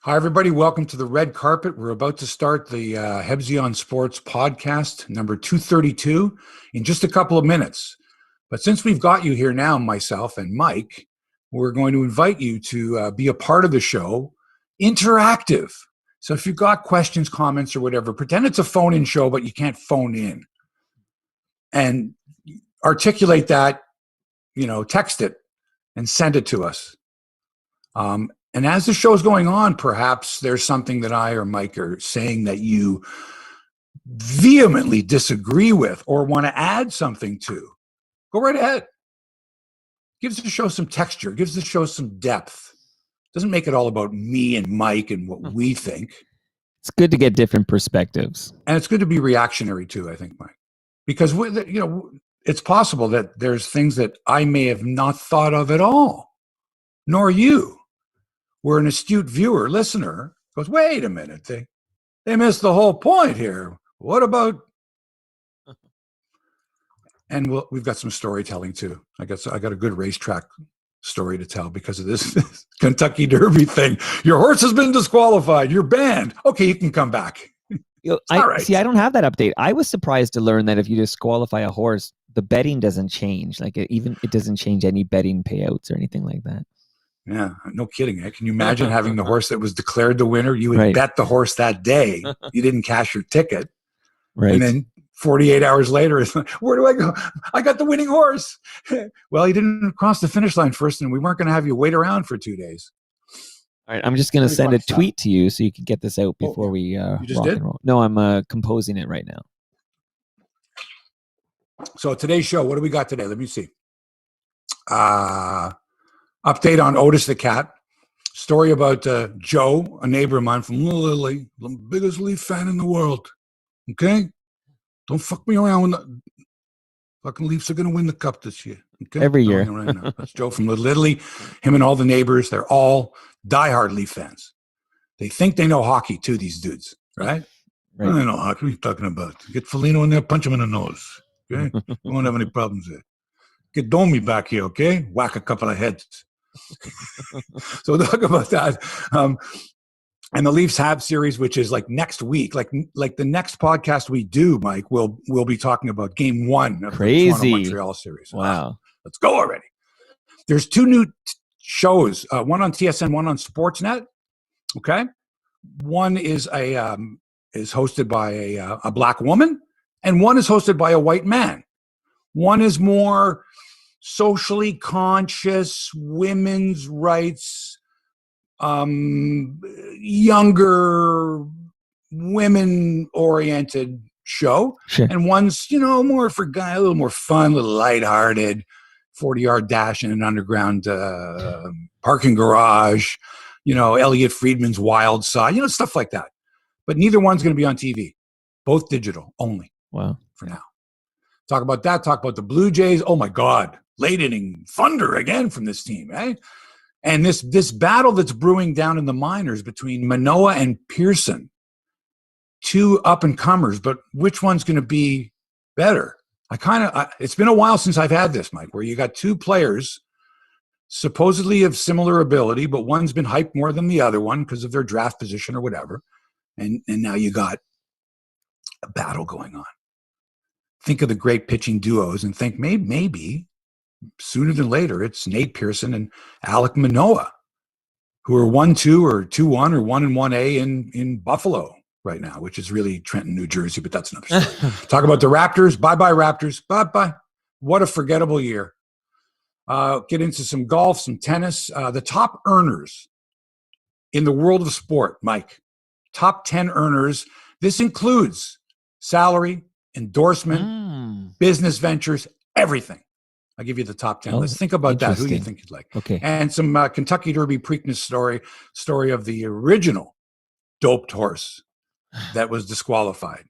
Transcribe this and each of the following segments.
Hi, everybody. Welcome to the red carpet. We're about to start the Hebsy on Sports podcast, number 232, in just a couple of minutes. But since we've got you here now, myself and Mike, we're going to invite you to be a part of the show, interactive. So if you've got questions, comments, or whatever, pretend it's a phone-in show, but you can't phone in. And articulate that, text it and send it to us. And as the show's going on, perhaps there's something that I or Mike are saying that you vehemently disagree with or want to add something to. Go right ahead. Gives the show some texture, gives the show some depth. Doesn't make it all about me and Mike and what we think. It's good to get different perspectives. And it's good to be reactionary too, I think, Mike. Because, it's possible that there's things that I may have not thought of at all, nor you. Where an astute viewer, listener, goes, wait a minute, they missed the whole point here. What about? And we've got some storytelling too. I got a good racetrack story to tell because of this Kentucky Derby thing. Your horse has been disqualified. You're banned. Okay, you can come back. All right. See, I don't have that update. I was surprised to learn that if you disqualify a horse, the betting doesn't change. It doesn't change any betting payouts or anything like that. Yeah, no kidding. Can you imagine having the horse that was declared the winner? You would bet the horse that day. You didn't cash your ticket. Right. And then 48 hours later, it's like, where do I go? I got the winning horse. Well, you didn't cross the finish line first, and we weren't going to have you wait around for 2 days. All right, I'm just going to send a tweet to you so you can get this out before we you just rock did? and roll. No, I'm composing it right now. So today's show, what do we got today? Let me see. Update on Otis the cat. Story about Joe, a neighbor of mine from Little Italy, the biggest Leaf fan in the world. Okay? Don't fuck me around with the fucking Leafs are going to win the cup this year. Okay? Every year. Right now. That's Joe from Little Italy. Him and all the neighbors, they're all diehard Leaf fans. They think they know hockey too, these dudes, right? I don't know hockey. What are you talking about? Get Foligno in there, punch him in the nose. Okay? You won't have any problems there. Get Domi back here, okay? Whack a couple of heads. So we'll talk about that. And the Leafs Habs series, which is like next week, like the next podcast we do, Mike, we'll be talking about game 1 of the Toronto-Montreal series. Wow. Let's go already. There's 2 new shows, one on TSN, one on Sportsnet. Okay. One is is hosted by a black woman, and one is hosted by a white man. One is more socially conscious, women's rights, younger, women-oriented show. Sure. And one's, more for guy, a little more fun, a little lighthearted, 40-yard dash in an underground parking garage, Elliot Friedman's Wild Side, stuff like that. But neither one's going to be on TV. Both digital only. Wow. For now. Talk about that. Talk about the BlueJays. Oh, my God. Late inning thunder again from this team, eh? And this battle that's brewing down in the minors between Manoah and Pearson, 2 up-and-comers, but which one's going to be better? It's been a while since I've had this, Mike, where you got 2 players supposedly of similar ability, but one's been hyped more than the other one because of their draft position or whatever. And now you got a battle going on. Think of the great pitching duos and think maybe sooner than later, it's Nate Pearson and Alek Manoah, who are 1-2 or 2-1 or 1-1A in Buffalo right now, which is really Trenton, New Jersey, but that's another story. Talk about the Raptors. Bye-bye, Raptors. Bye-bye. What a forgettable year. Get into some golf, some tennis. The top earners in the world of sport, Mike. Top 10 earners. This includes salary, endorsement, business ventures, everything. I'll give you the top 10. Let's think about that. Who do you think you'd like? Okay. And some Kentucky Derby Preakness story of the original doped horse that was disqualified.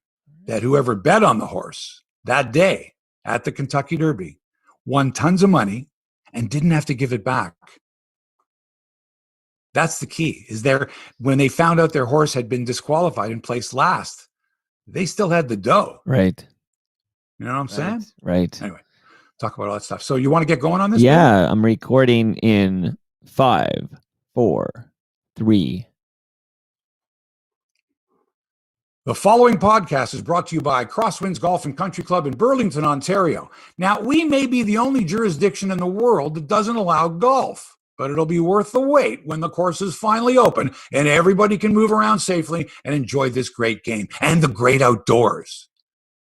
That whoever bet on the horse that day at the Kentucky Derby won tons of money and didn't have to give it back. That's the key. When they found out their horse had been disqualified and placed last, they still had the dough. Right. You know what I'm saying? Right. Anyway, talk about all that stuff. So you want to get going on this? Yeah, I'm recording in 5, 4, 3, The following podcast is brought to you by Crosswinds Golf and Country Club in Burlington, Ontario. Now, we may be the only jurisdiction in the world that doesn't allow golf, but it'll be worth the wait when the courses finally open and everybody can move around safely and enjoy this great game and the great outdoors.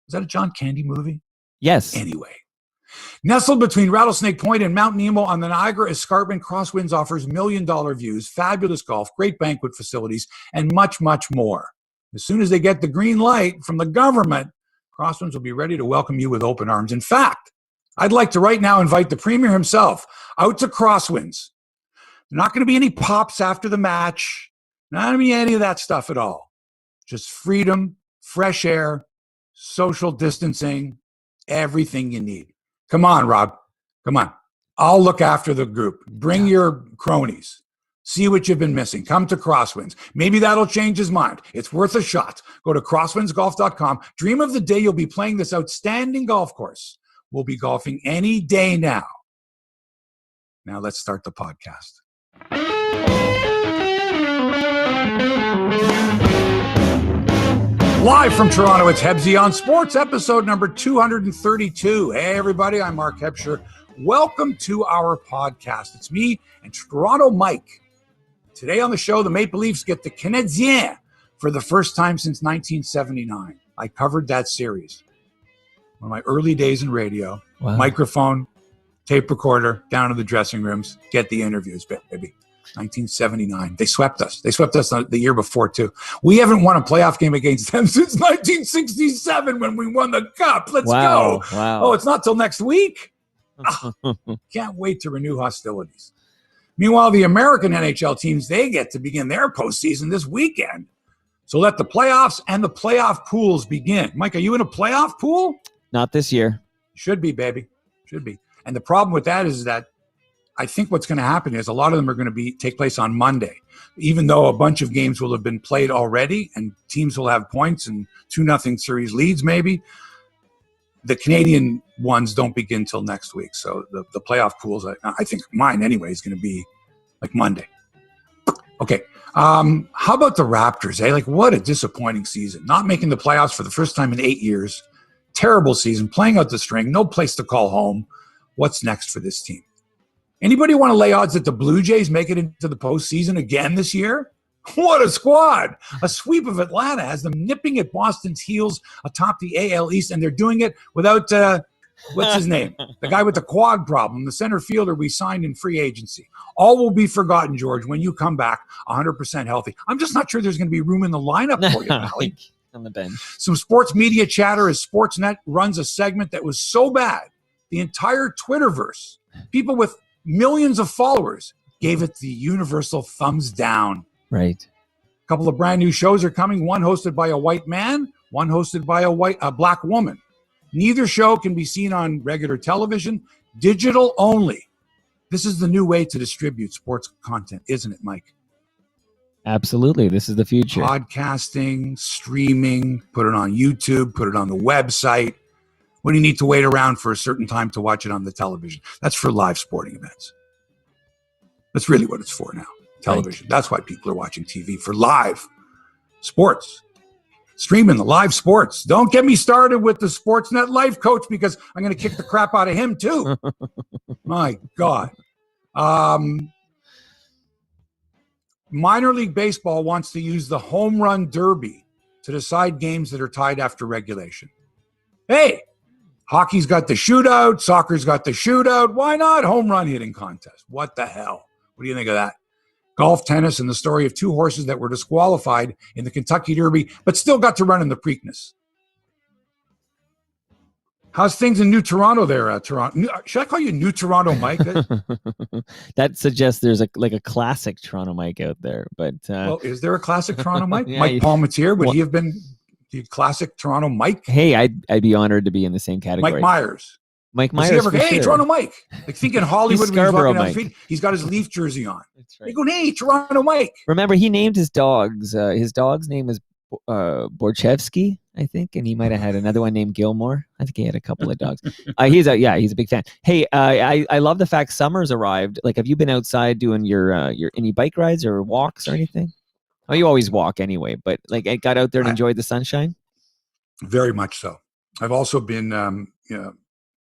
Is that a John Candy movie? Yes. Anyway. Nestled between Rattlesnake Point and Mount Nemo on the Niagara Escarpment, Crosswinds offers million-dollar views, fabulous golf, great banquet facilities, and much, much more. As soon as they get the green light from the government, Crosswinds will be ready to welcome you with open arms. In fact, I'd like to right now invite the Premier himself out to Crosswinds. There's not going to be any pops after the match, not going to be any of that stuff at all. Just freedom, fresh air, social distancing, everything you need. Come on, Rob. Come on. I'll look after the group. Bring your cronies. See what you've been missing. Come to Crosswinds. Maybe that'll change his mind. It's worth a shot. Go to crosswindsgolf.com. Dream of the day you'll be playing this outstanding golf course. We'll be golfing any day now. Now let's start the podcast. Live from Toronto, it's Hebsy on Sports, episode number 232. Hey, everybody, I'm Mark Hebscher. Welcome to our podcast. It's me and Toronto Mike. Today on the show, the Maple Leafs get the Canadiens for the first time since 1979. I covered that series. One of my early days in radio. Wow. Microphone, tape recorder, down to the dressing rooms, get the interviews, baby. 1979. They swept us. They swept us the year before, too. We haven't won a playoff game against them since 1967 when we won the Cup. Let's go. Wow. Oh, it's not till next week? Can't wait to renew hostilities. Meanwhile, the American NHL teams, they get to begin their postseason this weekend. So let the playoffs and the playoff pools begin. Mike, are you in a playoff pool? Not this year. Should be, baby. Should be. And the problem with that is that I think what's going to happen is a lot of them are going to take place on Monday, even though a bunch of games will have been played already and teams will have points and 2-0 series leads maybe. The Canadian ones don't begin till next week. So the playoff pools, I think mine anyway, is going to be like Monday. Okay. How about the Raptors? Like, what a disappointing season. Not making the playoffs for the first time in 8 years. Terrible season, playing out the string, no place to call home. What's next for this team? Anybody want to lay odds that the BlueJays make it into the postseason again this year? What a squad. A sweep of Atlanta has them nipping at Boston's heels atop the AL East, and they're doing it without, what's his name? The guy with the quad problem, the center fielder we signed in free agency. All will be forgotten, George, when you come back 100% healthy. I'm just not sure there's going to be room in the lineup for you, Valley. On the bench. Some sports media chatter as Sportsnet runs a segment that was so bad, the entire Twitterverse, people with millions of followers, gave it the universal thumbs down. Right. A couple of brand new shows are coming, one hosted by a white man, one hosted by a black woman. Neither show can be seen on regular television, digital only. This is the new way to distribute sports content, isn't it, Mike? Absolutely. This is the future. Podcasting, streaming, put it on YouTube, put it on the website. When you need to wait around for a certain time to watch it on the television. That's for live sporting events. That's really what it's for now. Television. Right. That's why people are watching TV, for live sports. Streaming the live sports. Don't get me started with the Sportsnet Life coach because I'm going to kick the crap out of him too. My God. Minor League Baseball wants to use the Homerun Derby to decide games that are tied after regulation. Hey, hockey's got the shootout. Soccer's got the shootout. Why not home run hitting contest? What the hell? What do you think of that? Golf, tennis, and the story of two horses that were disqualified in the Kentucky Derby, but still got to run in the Preakness. How's things in New Toronto there, Toronto? Should I call you New Toronto Mike? That suggests there's a classic Toronto Mike out there. But well, is there a classic Toronto Mike? Yeah, Mike Palmetier, would he have been the classic Toronto Mike? Hey, I'd be honored to be in the same category. Mike Myers. Mike Myers. Hey, sure. Toronto Mike. Like thinking Hollywood when he's walking down the street. He's got his Leaf jersey on. That's right. They go, hey, Toronto Mike. Remember, he named his dogs. His dog's name was Borchevsky, I think, and he might have had another one named Gilmore. I think he had a couple of dogs. He's a big fan. Hey, I love the fact summer's arrived. Like, have you been outside doing your any bike rides or walks or anything? Oh, you always walk anyway, but like I got out there and enjoyed the sunshine? Very much so. I've also been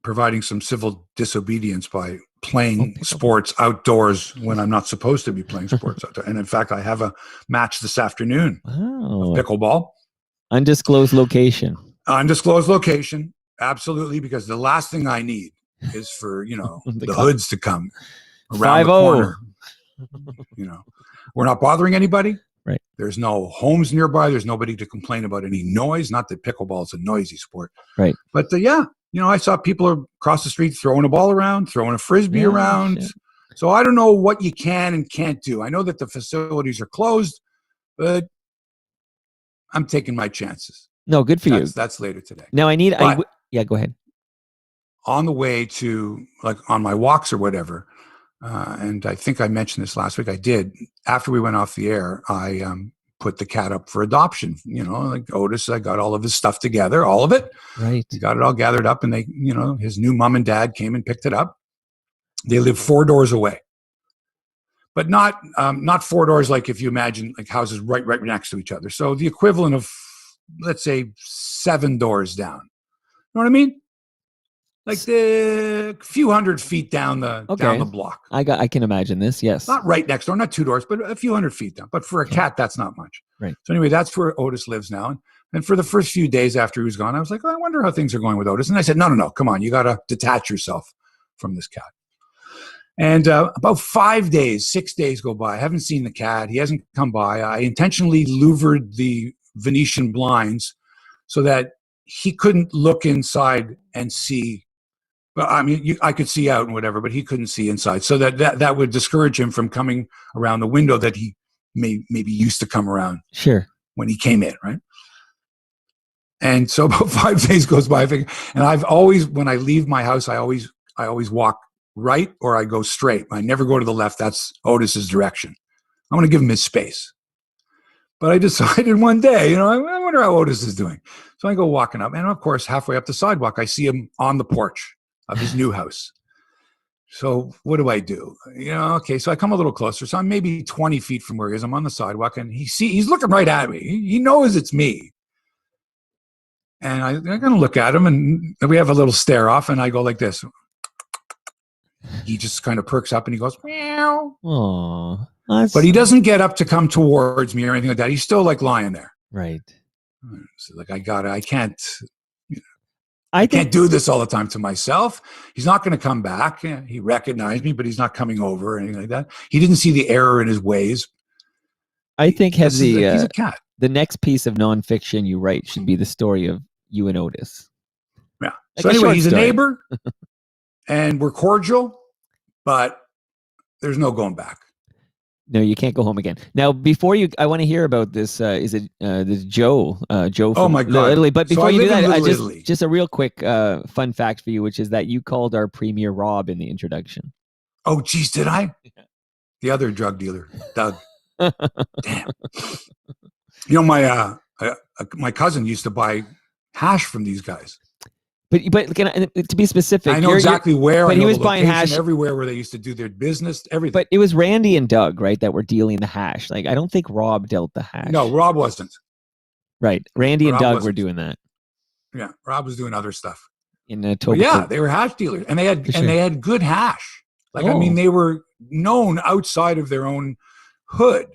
providing some civil disobedience by playing sports outdoors when I'm not supposed to be playing sports outdoors. And in fact, I have a match this afternoon of pickleball. Undisclosed location. Undisclosed location. Absolutely. Because the last thing I need is for, the hoods to come around the corner. We're not bothering anybody. Right. There's no homes nearby. There's nobody to complain about any noise. Not that pickleball is a noisy sport. Right. But I saw people across the street throwing a ball around, throwing a Frisbee around. Shit. So I don't know what you can and can't do. I know that the facilities are closed, but I'm taking my chances. No, good for you. That's later today. Now go ahead. On the way to, like, on my walks or whatever, and I think I mentioned this last week. I did. After we went off the air, I put the cat up for adoption. Like Otis, I got all of his stuff together, all of it. Right. He got it all gathered up, and they, his new mom and dad came and picked it up. They live 4 doors away, but not 4 doors like if you imagine like houses right next to each other. So the equivalent of, let's say, 7 doors down. You know what I mean? Like the few hundred feet down the block. I can imagine this. Yes. Not right next door, not 2 doors, but a few hundred feet down. But for a cat, that's not much. Right. So anyway, that's where Otis lives now. And for the first few days after he was gone, I was like, I wonder how things are going with Otis. And I said, no, come on, you got to detach yourself from this cat. And about 6 days go by. I haven't seen the cat. He hasn't come by. I intentionally louvered the Venetian blinds so that he couldn't look inside and see. But I mean, I could see out and whatever, but he couldn't see inside. So that would discourage him from coming around the window that he maybe used to come around. Sure. When he came in, right? And so about 5 days goes by, and I've always, when I leave my house, I always walk right or I go straight. I never go to the left. That's Otis's direction. I'm going to give him his space. But I decided one day, I wonder how Otis is doing. So I go walking up, and of course, halfway up the sidewalk, I see him on the porch of his new house. So what do I do? Okay, so I come a little closer. So I'm maybe 20 feet from where he is. I'm on the sidewalk, and he's looking right at me. He knows it's me. And I'm going to look at him, and we have a little stare off, and I go like this. He just kind of perks up, and he goes, meow. Aww. But he doesn't get up to come towards me or anything like that. He's still like lying there. Right. So like, I can't do this all the time to myself. He's not going to come back. He recognized me, but he's not coming over or anything like that. He didn't see the error in his ways. I think he's a cat. The next piece of nonfiction you write should be the story of you and Otis. Yeah. Like so anyway, he's story. A neighbor, and we're cordial, but there's no going back. No, you can't go home again. Now, before I want to hear about this. Is it this Joe? Joe from Italy. But before you do that, just a real quick fun fact for you, which is that you called our premier Rob in the introduction. Oh, geez, did I? The other drug dealer, Doug. Damn. My cousin used to buy hash from these guys. But to be specific, I know exactly where. But he was buying hash everywhere where they used to do their business. Everything. But it was Randy and Doug, right, that were dealing the hash. Like, I don't think Rob dealt the hash. No, Rob wasn't. Right, Randy and Doug were doing that. Yeah, Rob was doing other stuff. In Toby. Yeah, they were hash dealers, and they had good hash. Like, I mean, they were known outside of their own hood.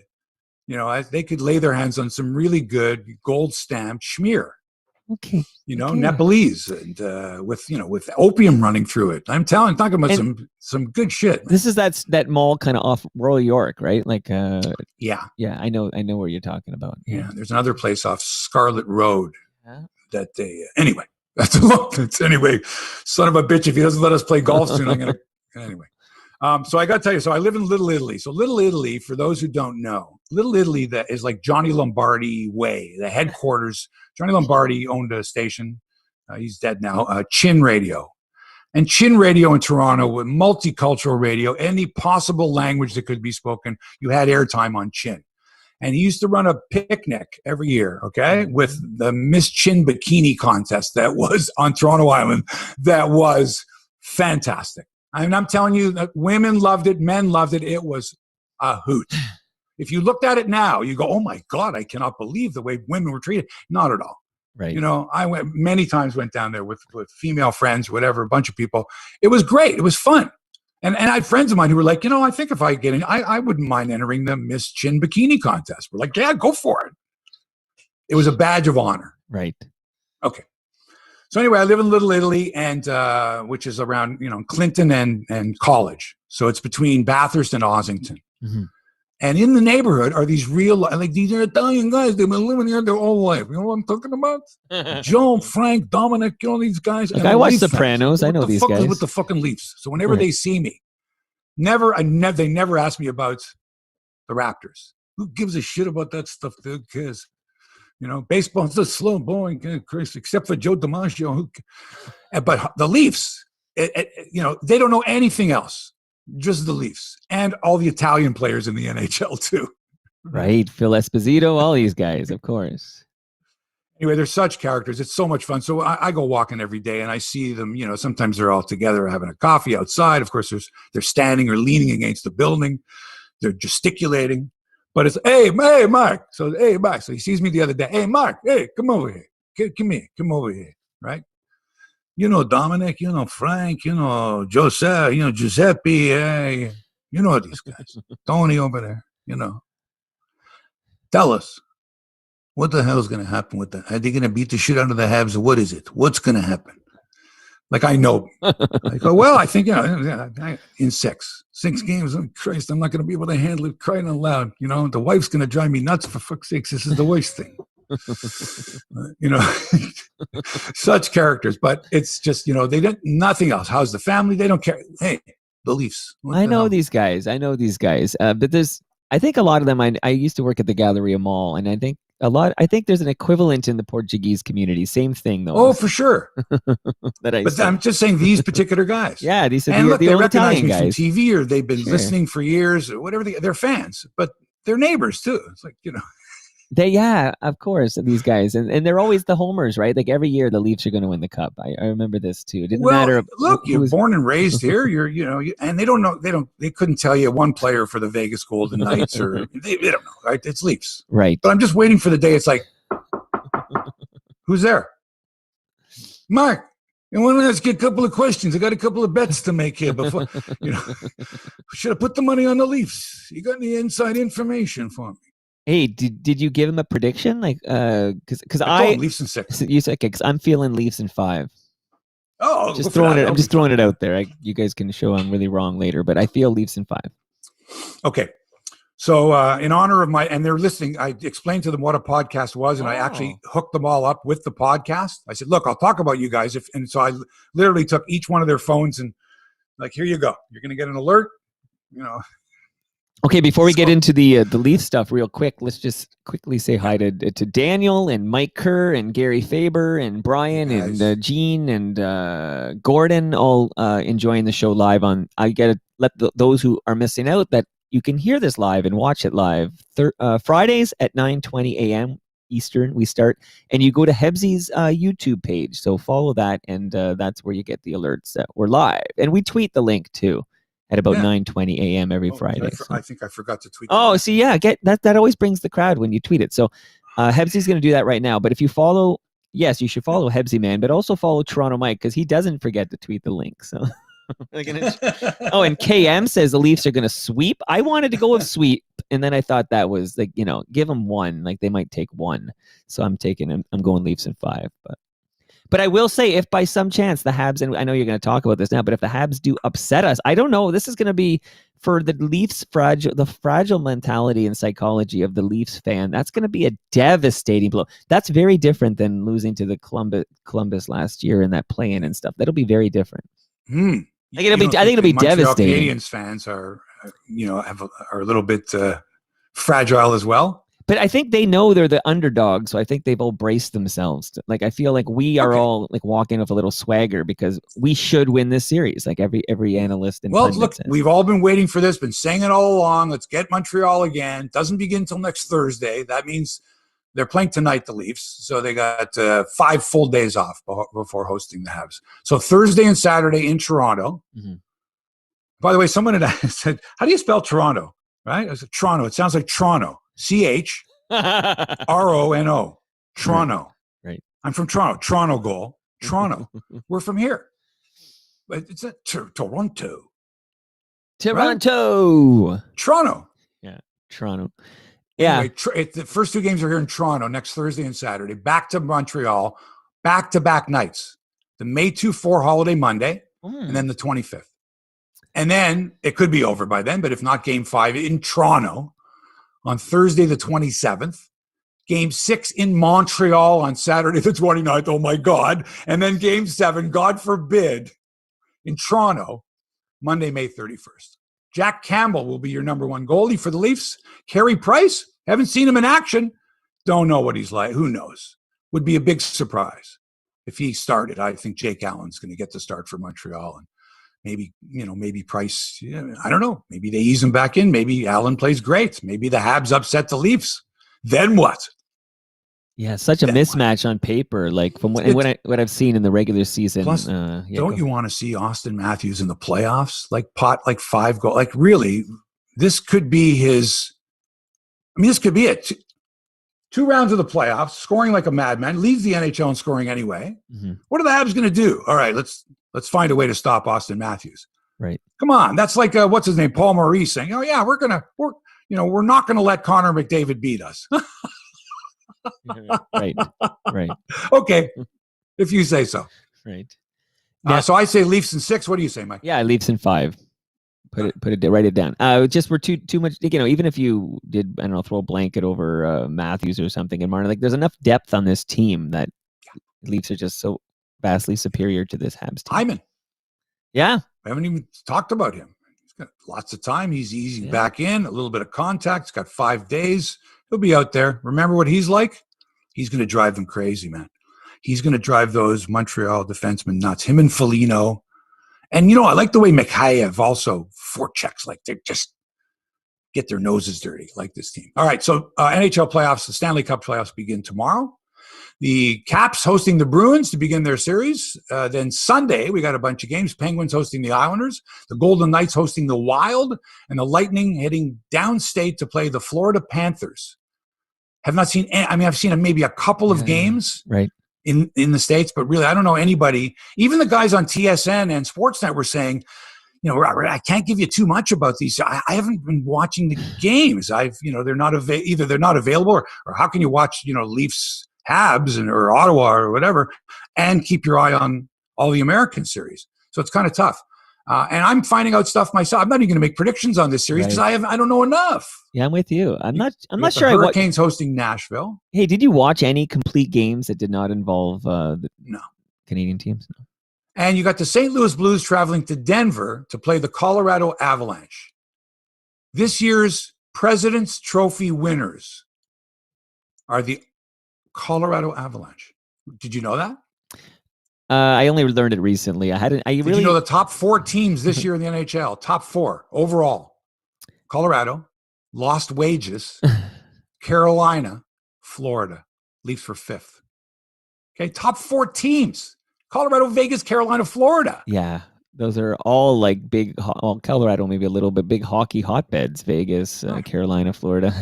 They could lay their hands on some really good gold stamped schmear. Okay. Nepalese, and with opium running through it. talking about some good shit. This is that mall kind of off Royal York, right? Like yeah, I know where you're talking about. Yeah, there's another place off Scarlet Road that they anyway. That's a lot. Anyway, son of a bitch, if he doesn't let us play golf soon, I'm gonna anyway. So I got to tell you, so I live in Little Italy. So Little Italy, for those who don't know, Little Italy, that is like Johnny Lombardi way, the headquarters. Johnny Lombardi owned a station. He's dead now. Chin Radio. And Chin Radio in Toronto, with multicultural radio, any possible language that could be spoken, you had airtime on Chin. And he used to run a picnic every year, okay, with the Miss Chin Bikini contest that was on Toronto Island. That was fantastic. I mean, I'm telling you, that women loved it, men loved it. It was a hoot. If you looked at it now, you go, oh my God, I cannot believe the way women were treated. Not at all. Right. You know, I went down there with female friends, whatever, a bunch of people. It was great. It was fun. And I had friends of mine who were like, you know, I think if I get in, I wouldn't mind entering the Miss Chin Bikini contest. We're like, yeah, go for it. It was a badge of honor. Right. Okay. So anyway, I live in Little Italy, and which is around, you know, Clinton and College. So it's between Bathurst and Ossington. Mm-hmm. And in the neighborhood are these real, like these are Italian guys. They've been living here their whole life. You know what I'm talking about? Joe, Frank, Dominic, you know these guys. Like, I watch Sopranos. I know these guys. With the fucking Leafs. So whenever they see me, they never ask me about the Raptors. Who gives a shit about that stuff? Who cares? You know, baseball's just slow, boring, Chris, except for Joe DiMaggio. But the Leafs, you know, they don't know anything else. Just the Leafs and all the Italian players in the NHL too. Right. Phil Esposito, all these guys, of course. Anyway, they're such characters. It's so much fun. So I go walking every day and I see them, you know, sometimes they're all together having a coffee outside. Of course, they're standing or leaning against the building. They're gesticulating. But it's, hey, Mark. So, hey, Mark. So he sees me the other day. Hey, Mark, hey, come over here. Come here. Come over here. Right? You know Dominic, you know Frank, you know Jose, you know Giuseppe, you know these guys. Tony over there, you know. Tell us, what the hell is going to happen with that? Are they going to beat the shit out of the Habs? Or what is it? What's going to happen? Like, I know. I go, well, I think, you know, in six games, oh, Christ, I'm not going to be able to handle it crying out loud. You know, the wife's going to drive me nuts, for fuck's sakes. This is the worst thing. You know, such characters, but it's just, you know, they don't, nothing else. How's the family? They don't care. Hey, the Leafs. I know these guys. But I think a lot of them, I used to work at the Galleria Mall, and I think there's an equivalent in the Portuguese community. Same thing though. Oh, for sure. But I'm just saying these particular guys. Yeah, these are and look, the they old recognize Italian me guys. from TV, or they've been listening for years, or whatever. They're fans, but they're neighbors too. It's like, you know. Of course, these guys, and they're always the homers, right? Like every year, the Leafs are going to win the cup. I remember this too. It didn't matter. Look, you're born and raised here. And they don't know. They couldn't tell you one player for the Vegas Golden Knights, or they don't know. Right? It's Leafs, right? But I'm just waiting for the day. It's like, who's there? Mark. I want to ask you a couple of questions. I got a couple of bets to make here before. You know, should have put the money on the Leafs. You got any inside information for me? Hey, did you give him a prediction? Like, because I Leafs in 6. You said, okay, because I'm feeling Leafs in 5. Oh, just throwing it. I'm just throwing it out there. You guys can show I'm really wrong later, but I feel Leafs in 5. Okay, so in honor of and they're listening. I explained to them what a podcast was, and I actually hooked them all up with the podcast. I said, "Look, I'll talk about you guys." And so I literally took each one of their phones and, like, here you go. You're going to get an alert. You know. Okay, before we get into the Leaf stuff real quick, let's just quickly say hi to Daniel and Mike Kerr and Gary Faber and Brian and Gene and Gordon, all enjoying the show live on. I got to let those who are missing out that you can hear this live and watch it live. Fridays at 9:20 a.m. Eastern, we start. And you go to Hebsy's YouTube page, so follow that, and that's where you get the alerts that we're live. And we tweet the link, too. At about 9:20 a.m. every Friday. I think I forgot to tweet. Oh, see, yeah, get that always brings the crowd when you tweet it. So Hebsy's going to do that right now. But if you follow, yes, you should follow Hebsy Man, but also follow Toronto Mike, because he doesn't forget to tweet the link. So, and KM says the Leafs are going to sweep. I wanted to go with sweep, and then I thought that was like, give them 1, like they might take 1. So I'm going Leafs in 5, But I will say, if by some chance the Habs, and I know you're going to talk about this now, but if the Habs do upset us, I don't know. This is going to be, for the Leafs, the fragile mentality and psychology of the Leafs fan, that's going to be a devastating blow. That's very different than losing to the Columbus last year in that play-in and stuff. That'll be very different. I think it'll be devastating. Canadiens fans are a little bit fragile as well. But I think they know they're the underdog, so I think they've all braced themselves. Like, I feel like we are all like walking with a little swagger because we should win this series. Like every analyst and look, says. We've all been waiting for this, been saying it all along. Let's get Montreal again. Doesn't begin until next Thursday. That means they're playing tonight, the Leafs. So they got 5 full days off before hosting the Habs. So Thursday and Saturday in Toronto. Mm-hmm. By the way, someone had said, "How do you spell Toronto?" right? It's Toronto. It sounds like Toronto. CHRONO. Toronto. Right. I'm from Toronto. Toronto goal. Toronto. We're from here. But it's a Toronto. Toronto. Right? Toronto. Yeah. Toronto. Yeah. Anyway, the first 2 games are here in Toronto next Thursday and Saturday. Back to Montreal. Back-to-back nights. The May 2-4 holiday Monday, and then the 25th. And then it could be over by then, but if not, Game 5 in Toronto on Thursday the 27th. Game 6 in Montreal on Saturday the 29th. Oh, my God. And then Game 7, God forbid, in Toronto, Monday, May 31st. Jack Campbell will be your number 1 goalie for the Leafs. Carey Price, haven't seen him in action. Don't know what he's like. Who knows? Would be a big surprise if he started. I think Jake Allen's going to get the start for Montreal, and maybe Price. I don't know. Maybe they ease him back in. Maybe Allen plays great. Maybe the Habs upset the Leafs. Then what? Yeah, such a mismatch on paper. Like from what I've seen in the regular season. Plus, don't you want to see Austin Matthews in the playoffs? Like 5 goals. Like really, this could be his. I mean, this could be it. 2 rounds of the playoffs, scoring like a madman, leads the NHL in scoring anyway. Mm-hmm. What are the Habs going to do? All right, let's find a way to stop Austin Matthews. Right. Come on, that's like what's his name, Paul Maurice saying, "Oh yeah, we're not going to let Connor McDavid beat us." Right. Okay, if you say so. Right. So I say Leafs in 6. What do you say, Mike? Yeah, Leafs in 5. Write it down. Just we're too much. Even if you did, I don't know, throw a blanket over Matthews or something and Martin, like there's enough depth on this team that Leafs are just so vastly superior to this Habs team. Hyman. Yeah. We haven't even talked about him. He's got lots of time. He's easing back in, a little bit of contact. He's got 5 days. He'll be out there. Remember what he's like? He's going to drive them crazy, man. He's going to drive those Montreal defensemen nuts. Him and Foligno. And, I like the way Mikheyev also forechecks. Like, they just get their noses dirty, like this team. All right, so NHL playoffs, the Stanley Cup playoffs begin tomorrow. The Caps hosting the Bruins to begin their series. Then Sunday, we got a bunch of games. Penguins hosting the Islanders. The Golden Knights hosting the Wild. And the Lightning heading downstate to play the Florida Panthers. Have not seen any, I've seen maybe a couple of games. Right. In the States, but really, I don't know anybody. Even the guys on TSN and Sportsnet were saying, I can't give you too much about these. I haven't been watching the games. They're not either they're not available, or how can you watch, Leafs, Habs, or Ottawa or whatever, and keep your eye on all the American series. So it's kind of tough. And I'm finding out stuff myself. I'm not even going to make predictions on this series because I don't know enough. Yeah, I'm with you. I'm not sure. Hurricanes hosting Nashville. Hey, did you watch any complete games that did not involve the No Canadian teams? No. And you got the St. Louis Blues traveling to Denver to play the Colorado Avalanche. This year's President's Trophy winners are the Colorado Avalanche. Did you know that? I only learned it recently. Did you know the top 4 teams this year in the NHL? Top 4 overall: Colorado, Lost Wages, Carolina, Florida. Leafs for 5th. Okay, top 4 teams: Colorado, Vegas, Carolina, Florida. Yeah, those are all like big. Well, Colorado maybe a little bit big hockey hotbeds. Vegas, Carolina, Florida.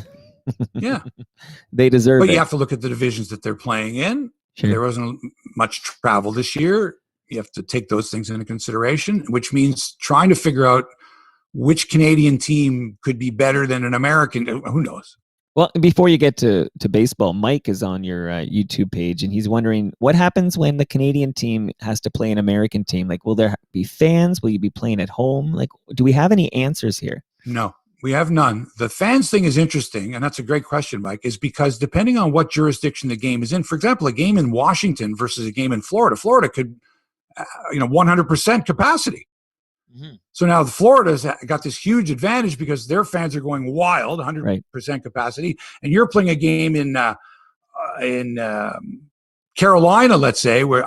Yeah, they deserve it. But you have to look at the divisions that they're playing in. Sure. There wasn't much travel this year. You have to take those things into consideration, which means trying to figure out which Canadian team could be better than an American. Who knows? Well, before you get to baseball, Mike is on your YouTube page, and he's wondering what happens when the Canadian team has to play an American team. Like, will there be fans? Will you be playing at home? Like, do we have any answers here? No. We have none. The fans thing is interesting, and that's a great question, Mike, is because depending on what jurisdiction the game is in, for example, a game in Washington versus a game in Florida could, 100% capacity. Mm-hmm. So now Florida's got this huge advantage because their fans are going wild, 100% capacity, and you're playing a game in Carolina, let's say, where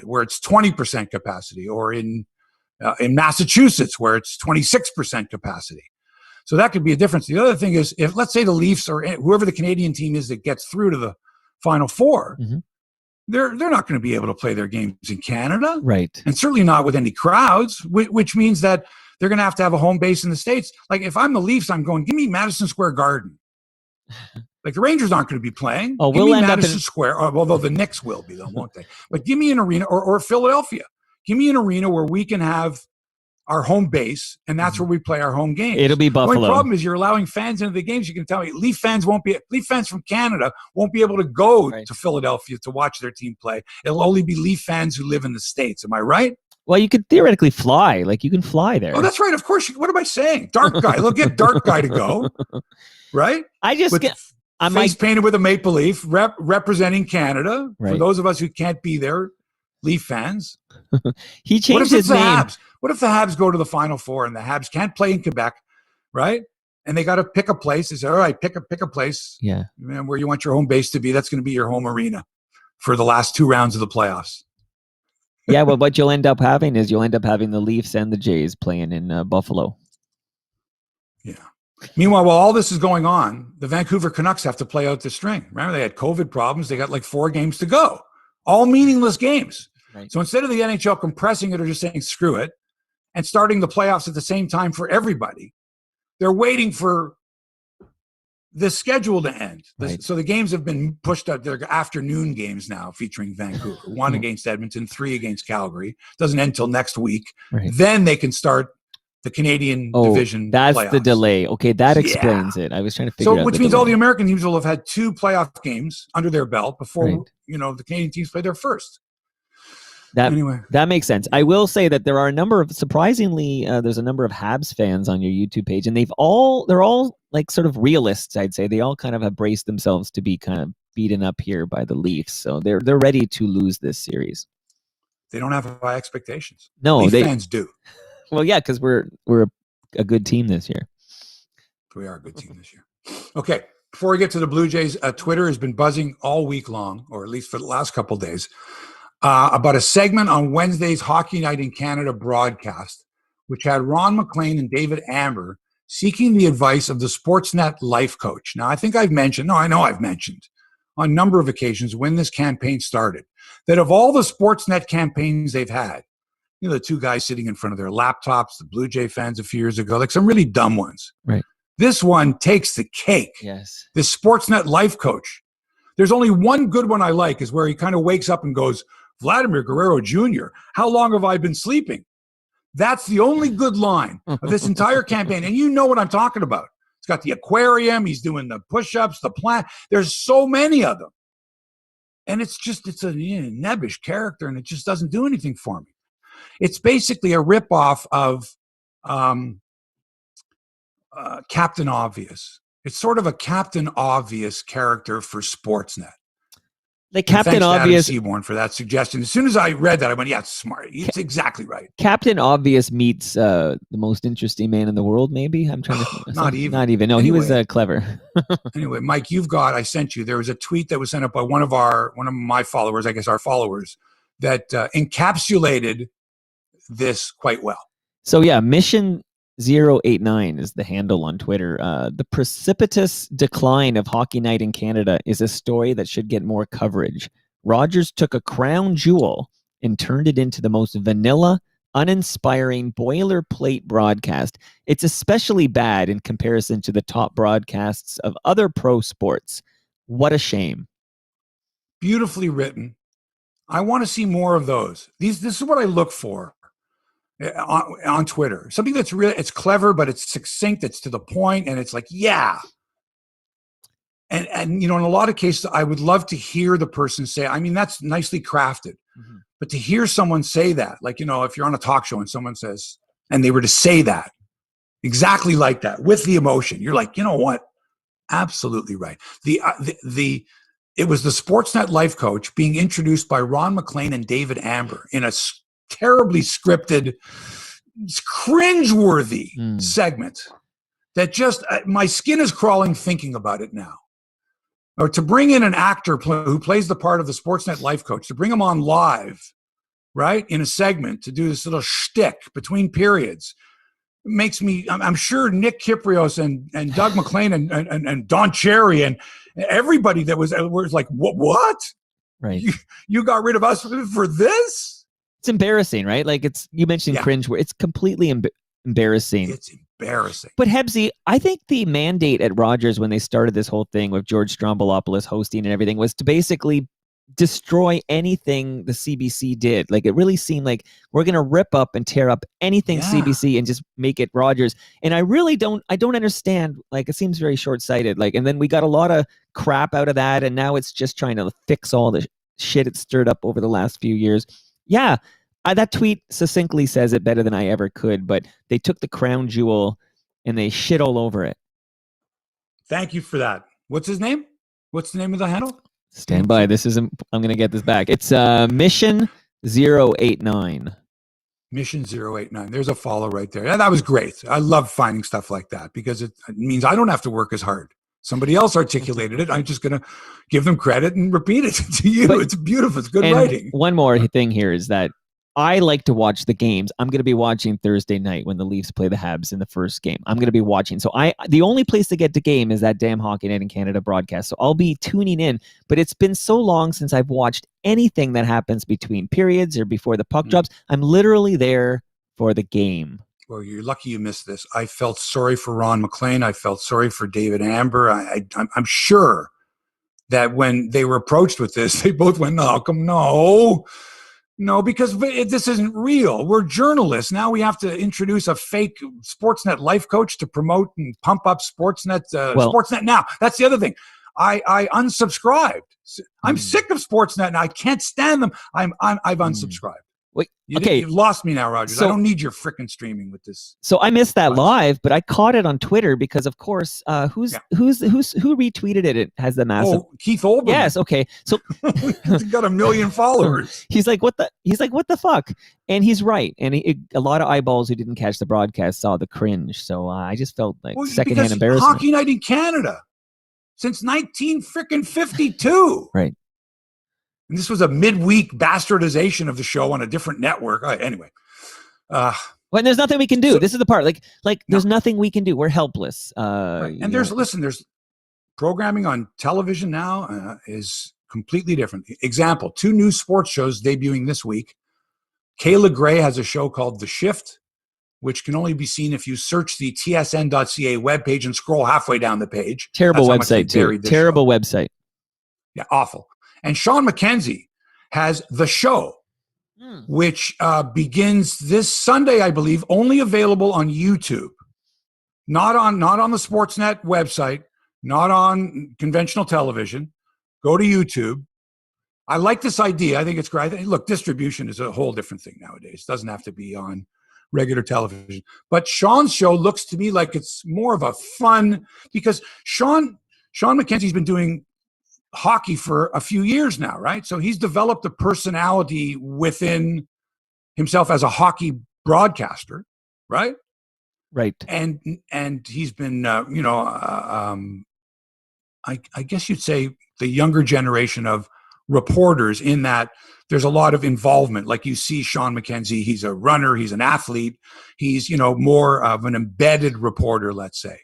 where it's 20% capacity, or in Massachusetts where it's 26% capacity. So that could be a difference. The other thing is, if let's say the Leafs or whoever the Canadian team is that gets through to the Final Four, mm-hmm. they're not going to be able to play their games in Canada, right? And certainly not with any crowds, which means that they're going to have a home base in the States. Like if I'm the Leafs, I'm going, give me Madison Square Garden. Like the Rangers aren't going to be playing. Oh, give we'll me end Madison up Square, although the Knicks will be, though, won't they? But give me an arena or Philadelphia. Give me an arena where we can have our home base, and that's where we play our home games. It'll be Buffalo. The only problem is you're allowing fans into the games. You can tell me Leaf fans from Canada won't be able to go to Philadelphia to watch their team play. It'll only be Leaf fans who live in the States. Am I right? Well, you could theoretically fly. Like you can fly there. Oh, that's right. Of course. What am I saying? Dark guy. Look, get Dark guy to go. Right? I'm face painted with a maple leaf, representing Canada. Right. For those of us who can't be there, Leaf fans. He changed his name. Habs? What if the Habs go to the Final Four and the Habs can't play in Quebec, right? And they got to pick a place. They say, all right, pick a place. Yeah. Where you want your home base to be. That's going to be your home arena for the last 2 rounds of the playoffs. Yeah, well, what you'll end up having is the Leafs and the Jays playing in Buffalo. Yeah. Meanwhile, while all this is going on, the Vancouver Canucks have to play out the string. Remember, they had COVID problems. They got like 4 games to go. All meaningless games. Right. So instead of the NHL compressing it or just saying screw it and starting the playoffs at the same time for everybody, they're waiting for the schedule to end. Right. So the games have been pushed out. They're afternoon games now featuring Vancouver. 1 against Edmonton, 3 against Calgary. Doesn't end till next week. Right. Then they can start the Canadian division that's playoffs. The delay. Okay, that explains it. I was trying to figure out. Which means all the American teams will have had 2 playoff games under their belt before the Canadian teams play their first. That makes sense. I will say that there are a number of there's a number of Habs fans on your YouTube page, and they're all like sort of realists. I'd say they all kind of have braced themselves to be kind of beaten up here by the Leafs, so they're ready to lose this series. They don't have high expectations. No, fans do. Well, yeah, because we're a good team this year. We are a good team this year. Okay, before we get to the Blue Jays, Twitter has been buzzing all week long, or at least for the last couple of days, about a segment on Wednesday's Hockey Night in Canada broadcast, which had Ron McLean and David Amber seeking the advice of the Sportsnet Life coach. Now, I know I've mentioned on a number of occasions when this campaign started, that of all the Sportsnet campaigns they've had, the 2 guys sitting in front of their laptops, the Blue Jay fans a few years ago, like some really dumb ones. Right. This one takes the cake. Yes. This Sportsnet Life coach. There's only one good one I like, is where he kind of wakes up and goes, Vladimir Guerrero Jr., how long have I been sleeping? That's the only good line of this entire campaign. And you know what I'm talking about. He's got the aquarium. He's doing the push-ups, the plant. There's so many of them. And it's a nebbish character, and it just doesn't do anything for me. It's basically a ripoff of Captain Obvious. It's sort of a Captain Obvious character for Sportsnet. Like Captain Obvious. Adam Seaborn for that suggestion. As soon as I read that, I went, yeah, it's smart. It's exactly right. Captain Obvious meets the most interesting man in the world, maybe? I'm trying to... Not even. No, anyway, he was clever. Anyway, Mike, I sent you, there was a tweet that was sent up by one of my followers, I guess our followers, that encapsulated this quite well. So yeah, Mission 089 is the handle on Twitter. The precipitous decline of Hockey Night in Canada is a story that should get more coverage. Rogers took a crown jewel and turned it into the most vanilla, uninspiring boilerplate broadcast. It's especially bad in comparison to the top broadcasts of other pro sports. What a shame. Beautifully written. I want to see more of those. This is what I look for on Twitter. Something that's really, it's clever, but it's succinct, it's to the point, and it's like, yeah. And in a lot of cases, I would love to hear the person say, that's nicely crafted. Mm-hmm. But to hear someone say that, like, if you're on a talk show and someone says, and they were to say that, exactly like that, with the emotion, you're like, you know what? Absolutely right. It was the Sportsnet Life coach being introduced by Ron McLean and David Amber in a terribly scripted, cringeworthy segment that just, my skin is crawling thinking about it now. Or to bring in an actor who plays the part of the Sportsnet Life coach, to bring him on live, right, in a segment to do this little shtick between periods, makes me, I'm sure Nick Kyprios and Doug McLean and Don Cherry and everybody that was like, what? Right. You got rid of us for this? It's embarrassing, right? Like you mentioned cringe, where it's completely embarrassing. It's embarrassing. But Hebsy, I think the mandate at Rogers when they started this whole thing with George Stroumboulopoulos hosting and everything was to basically destroy anything the CBC did. Like, it really seemed like we're going to rip up and tear up anything CBC and just make it Rogers. And I don't understand. Like, it seems very short-sighted. Like, and then we got a lot of crap out of that, and now it's just trying to fix all the shit it stirred up over the last few years. Yeah, that tweet succinctly says it better than I ever could, but they took the crown jewel and they shit all over it. Thank you for that. What's his name? What's the name of the handle? Stand by. This isn't. I'm going to get this back. It's Mission 089. Mission 089. There's a follow right there. Yeah, that was great. I love finding stuff like that because it means I don't have to work as hard. Somebody else articulated it. I'm just going to give them credit and repeat it to you. But it's beautiful. It's good writing. One more thing here is that I like to watch the games. I'm going to be watching Thursday night when the Leafs play the Habs in the first game. I'm going to be watching. So the only place to get the game is that damn Hockey Night in Canada broadcast. So I'll be tuning in. But it's been so long since I've watched anything that happens between periods or before the puck drops. I'm literally there for the game. Well, you're lucky you missed this. I felt sorry for Ron McLean. I felt sorry for David Amber. I'm sure that when they were approached with this, they both went, No, because this isn't real. We're journalists. Now we have to introduce a fake Sportsnet life coach to promote and pump up Sportsnet. Sportsnet Now. That's the other thing. I unsubscribed. I'm sick of Sportsnet and I can't stand them. I've unsubscribed. Wait, you've lost me now, Rogers. So, I don't need your frickin' streaming with this. So I missed that live, but I caught it on Twitter because, of course, who retweeted it? It has the massive. Oh, Keith Olbermann. Yes. Okay. So he's got 1 million followers. He's like, what the fuck? And he's right. And a lot of eyeballs who didn't catch the broadcast saw the cringe. So I just felt like secondhand embarrassment. Hockey Night in Canada since 1952. Right. And this was a midweek bastardization of the show on a different network. Anyway. Well, and there's nothing we can do. This is the part. There's nothing we can do. We're helpless. Right. And there's programming on television now is completely different. Example, 2 new sports shows debuting this week. Kayla Gray has a show called The Shift, which can only be seen if you search the tsn.ca webpage and scroll halfway down the page. Terrible website, too. Terrible website. Yeah, awful. And Shawn McKenzie has The Show, which begins this Sunday, I believe, only available on YouTube. Not on the Sportsnet website, not on conventional television. Go to YouTube. I like this idea. I think it's great. Look, distribution is a whole different thing nowadays. It doesn't have to be on regular television. But Shawn's show looks to me like it's more of a fun, because Shawn McKenzie's been doing hockey for a few years now, right? So he's developed a personality within himself as a hockey broadcaster, right? Right. And he's been, I guess you'd say the younger generation of reporters, in that there's a lot of involvement. Like you see Shawn McKenzie, he's a runner, he's an athlete, he's, more of an embedded reporter, let's say,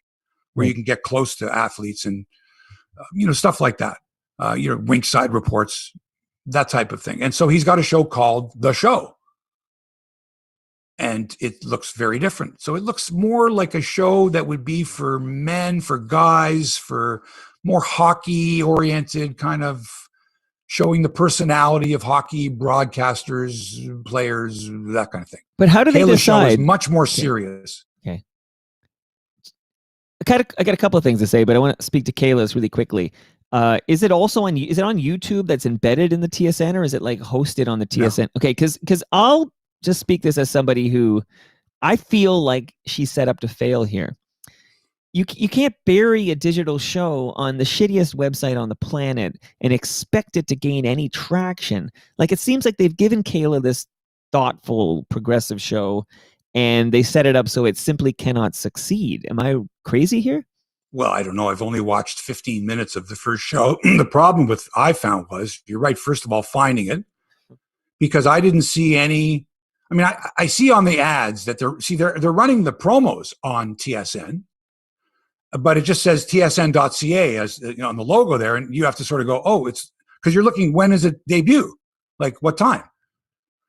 where you can get close to athletes and, stuff like that. Wink side reports, that type of thing. And so he's got a show called The Show. And it looks very different. So it looks more like a show that would be for men, for guys, for more hockey-oriented, kind of showing the personality of hockey broadcasters, players, that kind of thing. But how do they Kayla's show decide? is much more serious. Okay. I got a couple of things to say, but I want to speak to Kayla's really quickly. Is it on YouTube that's embedded in the TSN, or is it like hosted on the TSN? No. Okay, because I'll just speak this as somebody who I feel like she's set up to fail here. You can't bury a digital show on the shittiest website on the planet and expect it to gain any traction. Like, it seems like they've given Kayla this thoughtful, progressive show, and they set it up so it simply cannot succeed. Am I crazy here? Well, I don't know. I've only watched 15 minutes of the first show. The problem I found was, you're right, first of all, finding it, because I didn't see any. I mean, I see on the ads that they're running the promos on TSN, but it just says tsn.ca as on the logo there, and you have to sort of go, oh, it's because you're looking, when is it debut? Like, what time?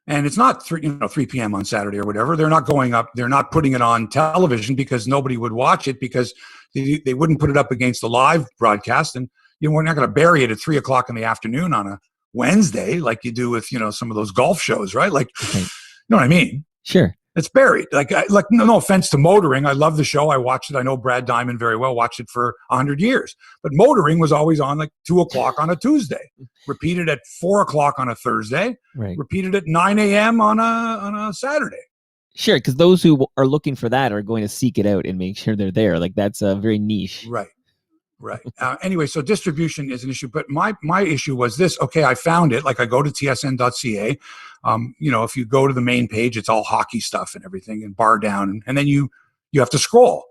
And it's not 3 p.m. on Saturday or whatever. They're not going up. They're not putting it on television because nobody would watch it because they wouldn't put it up against the live broadcast. And we're not going to bury it at 3 o'clock in the afternoon on a Wednesday like you do with some of those golf shows, right? Like, Okay. you know what I mean? Sure. It's buried. Like no offense to Motoring. I love the show. I watched it. I know Brad Diamond very well. Watched it for 100 years. But Motoring was always on like 2 o'clock on a Tuesday. Repeated at 4 o'clock on a Thursday. Right. Repeated at 9 a.m. on a Saturday. Sure, because those who are looking for that are going to seek it out and make sure they're there. Like that's very niche. Right. Anyway, so distribution is an issue, but my issue was this. Okay, I found it. Like I go to tsn.ca. If you go to the main page, it's all hockey stuff and everything, and bar down, and then you have to scroll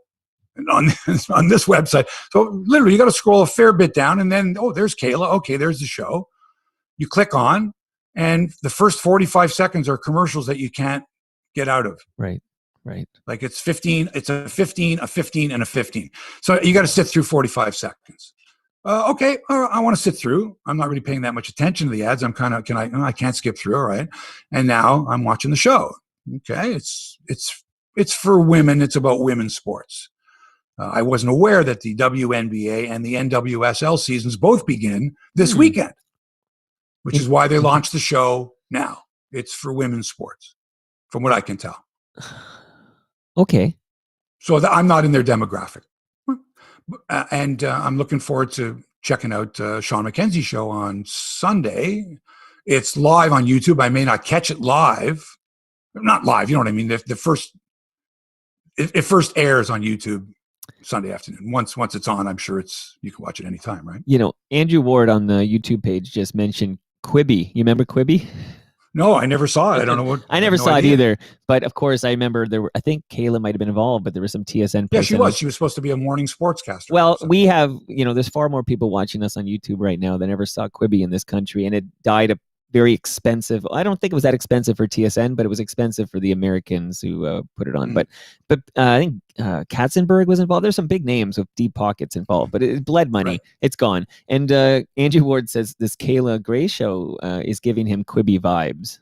on this website. So literally, you got to scroll a fair bit down, and then there's Kayla. Okay, there's the show. You click on, and the first 45 seconds are commercials that you can't get out of. Right. Like it's 15, it's a 15, a 15, and a 15. So you got to sit through 45 seconds. Okay, I want to sit through. I'm not really paying that much attention to the ads. I can't skip through. All right. And now I'm watching the show. Okay. It's for women. It's about women's sports. I wasn't aware that the WNBA and the NWSL seasons both begin this weekend, which is why they launched the show now. It's for women's sports, from what I can tell. Okay. So I'm not in their demographic. And I'm looking forward to checking out Shawn McKenzie's show on Sunday. It's live on YouTube. I may not catch it live. Not live, you know what I mean? It first airs on YouTube Sunday afternoon. Once it's on, I'm sure you can watch it anytime, right? Andrew Ward on the YouTube page just mentioned Quibi. You remember Quibi? No, I never saw it. I don't know what. I never saw it either. But of course, I remember I think Kayla might have been involved, but there was some TSN. Yeah, she was. She was supposed to be a morning sportscaster. Well, we have, there's far more people watching us on YouTube right now than ever saw Quibi in this country. And it died a very expensive. I don't think it was that expensive for TSN, but it was expensive for the Americans who put it on. But I think Katzenberg was involved. There's some big names with deep pockets involved, but it bled money. Right. It's gone. And Andrew Ward says this Kayla Gray show is giving him Quibi vibes.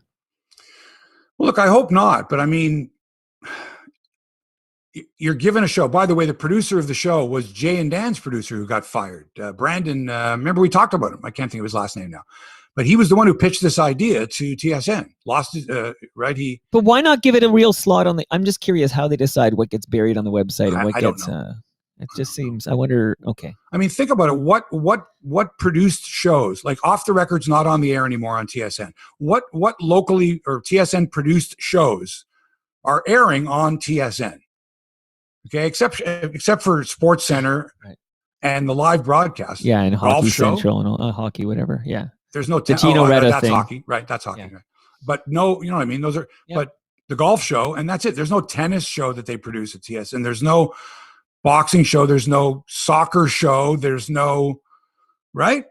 Well, look, I hope not. But I mean, you're given a show. By the way, the producer of the show was Jay and Dan's producer who got fired. Brandon, remember we talked about him. I can't think of his last name now. But he was the one who pitched this idea to TSN. Lost it, right? But why not give it a real slot on the? I'm just curious how they decide what gets buried on the website and what gets. It just seems. I wonder. Okay. I mean, think about it. What produced shows like Off the Record's not on the air anymore on TSN? What locally or TSN produced shows are airing on TSN? Okay, except for Sports Center and the live broadcast. Yeah, and Hockey show. Central and hockey, whatever. Yeah. There's no Tino Retta that's thing. hockey, right? That's hockey, right? But no, you know what I mean. Those are, but the golf show, and that's it. There's no tennis show that they produce at TSN. There's no boxing show. There's no soccer show. There's no, right?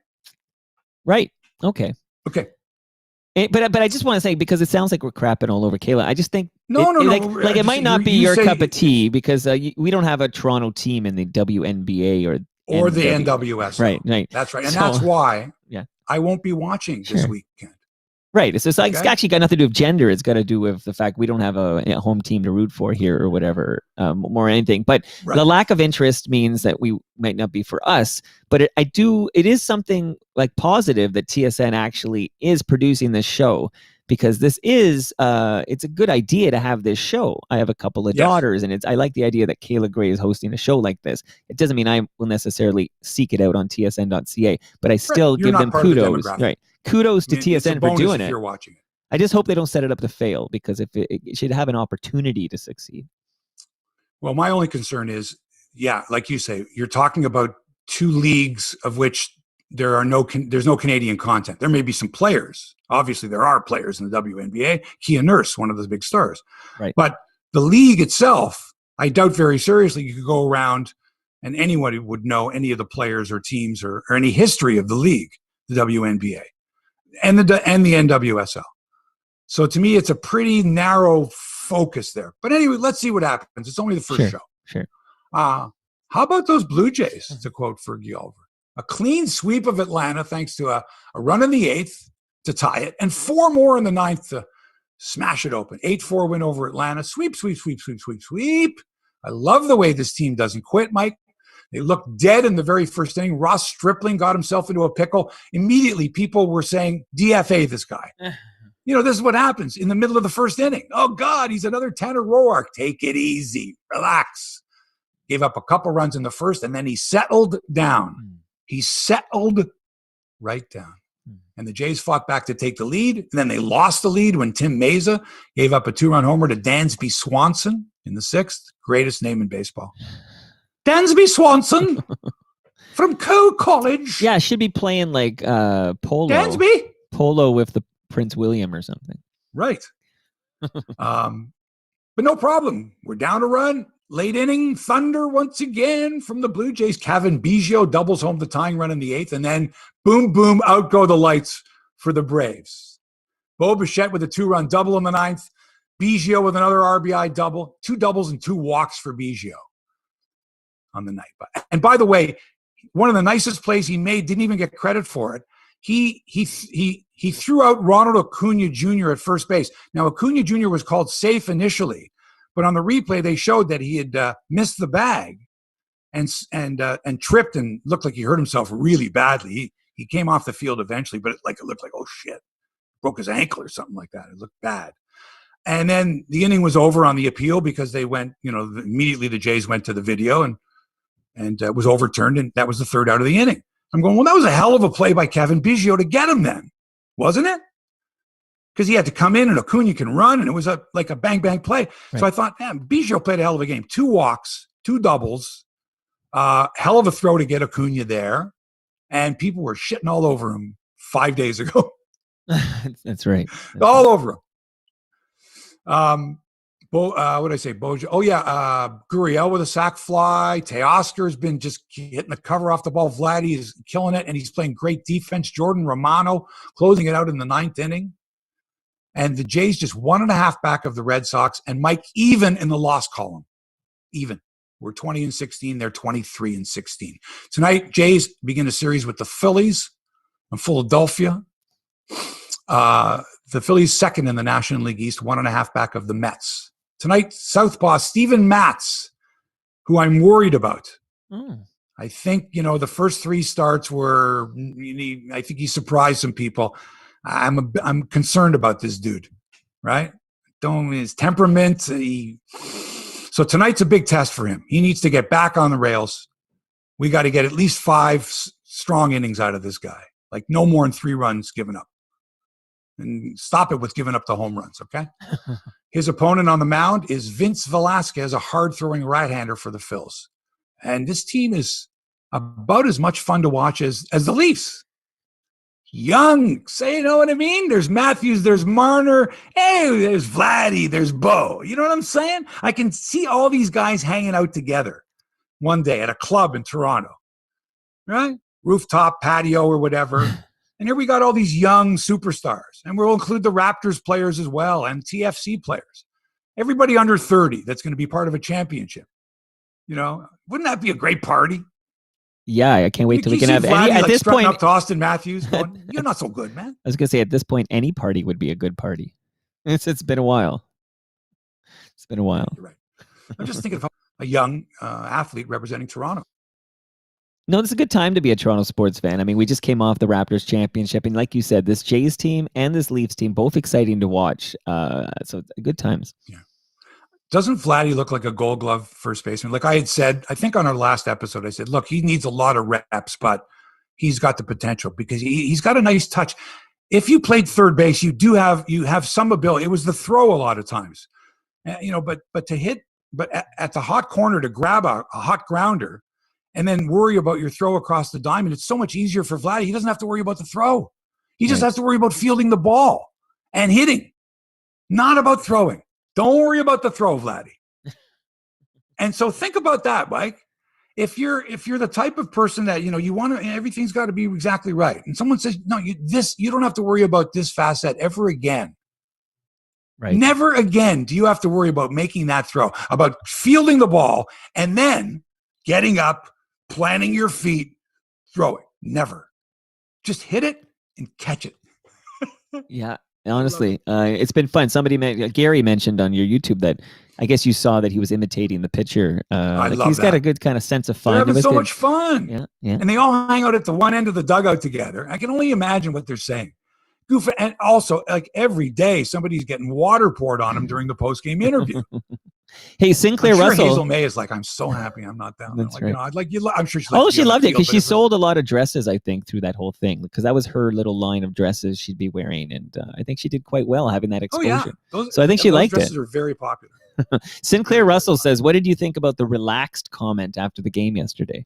Okay. But I just want to say, because it sounds like we're crapping all over Kayla. I just think no. Like it might not be your cup of tea because we don't have a Toronto team in the WNBA or the NWS. Right. That's right, and that's why. I won't be watching this weekend. Right. It's like it's actually got nothing to do with gender. It's got to do with the fact we don't have a home team to root for here or whatever, more anything. But the lack of interest means that we might not be for us. But it is something like positive that TSN actually is producing this show, because this is it's a good idea to have this show. I have a couple of daughters, and I like the idea that Kayla Gray is hosting a show like this. It doesn't mean I will necessarily seek it out on tsn.ca, but I still give them kudos. Right. Kudos to TSN for doing it. You're watching it. I just hope they don't set it up to fail, because if it should have an opportunity to succeed. Well, my only concern is, like you say, you're talking about two leagues of which there's no Canadian content. There may be some players. Obviously, there are players in the WNBA. Kia Nurse, one of those big stars. Right. But the league itself, I doubt very seriously you could go around and anybody would know any of the players or teams or any history of the league, the WNBA, and the NWSL. So to me, it's a pretty narrow focus there. But anyway, let's see what happens. It's only the first show. Sure. How about those Blue Jays, to quote Fergie Oliver? A clean sweep of Atlanta thanks to a run in the 8th to tie it, and 4 more in the 9th to smash it open. 8-4 win over Atlanta. Sweep, sweep, sweep, sweep, sweep, sweep. I love the way this team doesn't quit, Mike. They looked dead in the very first inning. Ross Stripling got himself into a pickle. Immediately, people were saying, DFA this guy. This is what happens in the middle of the first inning. Oh, God, he's another Tanner Roark. Take it easy. Relax. Gave up a couple runs in the first, and then he settled down. He settled right down. And the Jays fought back to take the lead, and then they lost the lead when Tim Meza gave up a 2-run homer to Dansby Swanson in the sixth. Greatest name in baseball. Dansby Swanson from Coe College. Yeah, should be playing like polo. Dansby? Polo with the Prince William or something. Right. But no problem. We're down a run. Late inning thunder once again from the Blue Jays. Kevin Biggio doubles home the tying run in the eighth, and then boom, boom, out go the lights for the Braves. Bo Bichette with a 2-run double in the ninth. Biggio with another RBI double. 2 doubles and 2 walks for Biggio on the night. And by the way, one of the nicest plays he made, didn't even get credit for it. He threw out Ronald Acuna Jr. at first base. Now, Acuna Jr. was called safe initially, but on the replay, they showed that he had missed the bag and tripped and looked like he hurt himself really badly. He came off the field eventually, but it looked like, oh, shit, broke his ankle or something like that. It looked bad. And then the inning was over on the appeal because they went, immediately the Jays went to the video and it was overturned, and that was the third out of the inning. I'm going, well, that was a hell of a play by Kevin Biggio to get him then, wasn't it? Because he had to come in and Acuna can run, and it was a bang, bang play. Right. So I thought, man, Biggio played a hell of a game. 2 walks, 2 doubles, hell of a throw to get Acuna there, and people were shitting all over him 5 days ago. That's right. All over him. What did I say? Bojo. Oh, yeah. Gurriel with a sac fly. Teoscar's been just hitting the cover off the ball. Vladdy is killing it, and he's playing great defense. Jordan Romano closing it out in the 9th inning. And the Jays just 1.5 back of the Red Sox, and Mike even in the loss column. Even. We're 20-16. They're 23-16. Tonight, Jays begin a series with the Phillies in Philadelphia. The Phillies second in the National League East, 1.5 back of the Mets. Tonight, Southpaw Steven Matz, who I'm worried about. I think, the first 3 starts were, I think he surprised some people. I'm concerned about this dude, right? His temperament. So tonight's a big test for him. He needs to get back on the rails. We got to get at least 5 strong innings out of this guy. Like no more than 3 runs given up. And stop it with giving up the home runs, okay? His opponent on the mound is Vince Velasquez, a hard-throwing right-hander for the Phils. And this team is about as much fun to watch as the Leafs. Young, say, you know what I mean? There's Matthews, there's Marner, hey, there's Vladdy, there's Bo. You know what I'm saying? I can see all these guys hanging out together one day at a club in Toronto, right? Rooftop, patio, or whatever. And here we got all these young superstars. And we'll include the Raptors players as well and TFC players. Everybody under 30 that's going to be part of a championship. Wouldn't that be a great party? Yeah, I can't wait till we can have any. At this point, up to Austin Matthews going, you're not so good, man. I was going to say, at this point, any party would be a good party. It's been a while. It's been a while. You're right. I'm just thinking of a young athlete representing Toronto. No, it's a good time to be a Toronto sports fan. I mean, we just came off the Raptors championship, and like you said, this Jays team and this Leafs team, both exciting to watch. So good times. Yeah. Doesn't Vladdy look like a Gold Glove first baseman? Like I had said, I think on our last episode, I said, look, he needs a lot of reps, but he's got the potential because he's got a nice touch. If you played third base, you have some ability. It was the throw a lot of times, but to hit, but at the hot corner to grab a hot grounder and then worry about your throw across the diamond, it's so much easier for Vladdy. He doesn't have to worry about the throw. He just has to worry about fielding the ball and hitting, not about throwing. Don't worry about the throw, Vladdy. And so think about that, Mike. If you're the type of person that, you want to, everything's got to be exactly right. And someone says, no, you don't have to worry about this facet ever again. Right. Never again do you have to worry about making that throw, about fielding the ball and then getting up, planting your feet, throwing. Never. Just hit it and catch it. Yeah. Honestly, it's been fun. Gary mentioned on your YouTube that I guess you saw that he was imitating the pitcher. I love he's got that. a good kind of sense of fun. They're having It was so good. much fun. Yeah, yeah. And they all hang out at the one end of the dugout together. I can only imagine what they're saying. Goof, and also, like every day, somebody's getting water poured on them during the post-game interview. Hey, Sinclair I'm sure Russell. Hazel May is like, I'm so happy I'm not down there. That's Like, right. you know, I'd like you. I'm sure she. Oh, she loved it because she sold a lot of dresses, I think, through that whole thing. Because that was her little line of dresses she'd be wearing, and I think she did quite well having that exposure. So I think she liked it. Those dresses are very popular. Sinclair Russell says, "What did you think about the relaxed comment after the game yesterday?"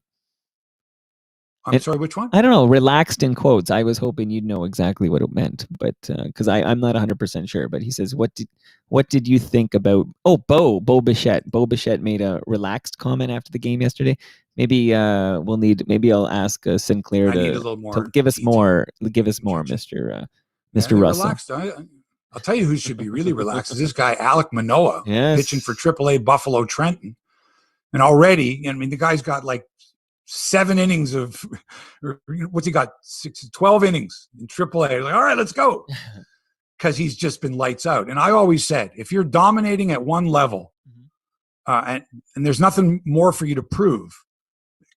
I'm sorry, which one? I don't know. Relaxed in quotes. I was hoping you'd know exactly what it meant, but because I'm not 100% sure. But he says, "What did you think about?" Oh, Bo Bichette. Bo Bichette made a relaxed comment after the game yesterday. Maybe Maybe I'll ask Sinclair to give us more. Give us more, Mr. Russell. Relaxed. I'll tell you who should be really relaxed is this guy Alec Manoah, pitching for AAA Buffalo Trenton, and already, I mean, the guy's got like 7 innings of, what's he got? 12 innings in AAA. Like, all right, let's go. Because he's just been lights out. And I always said, if you're dominating at one level, and there's nothing more for you to prove,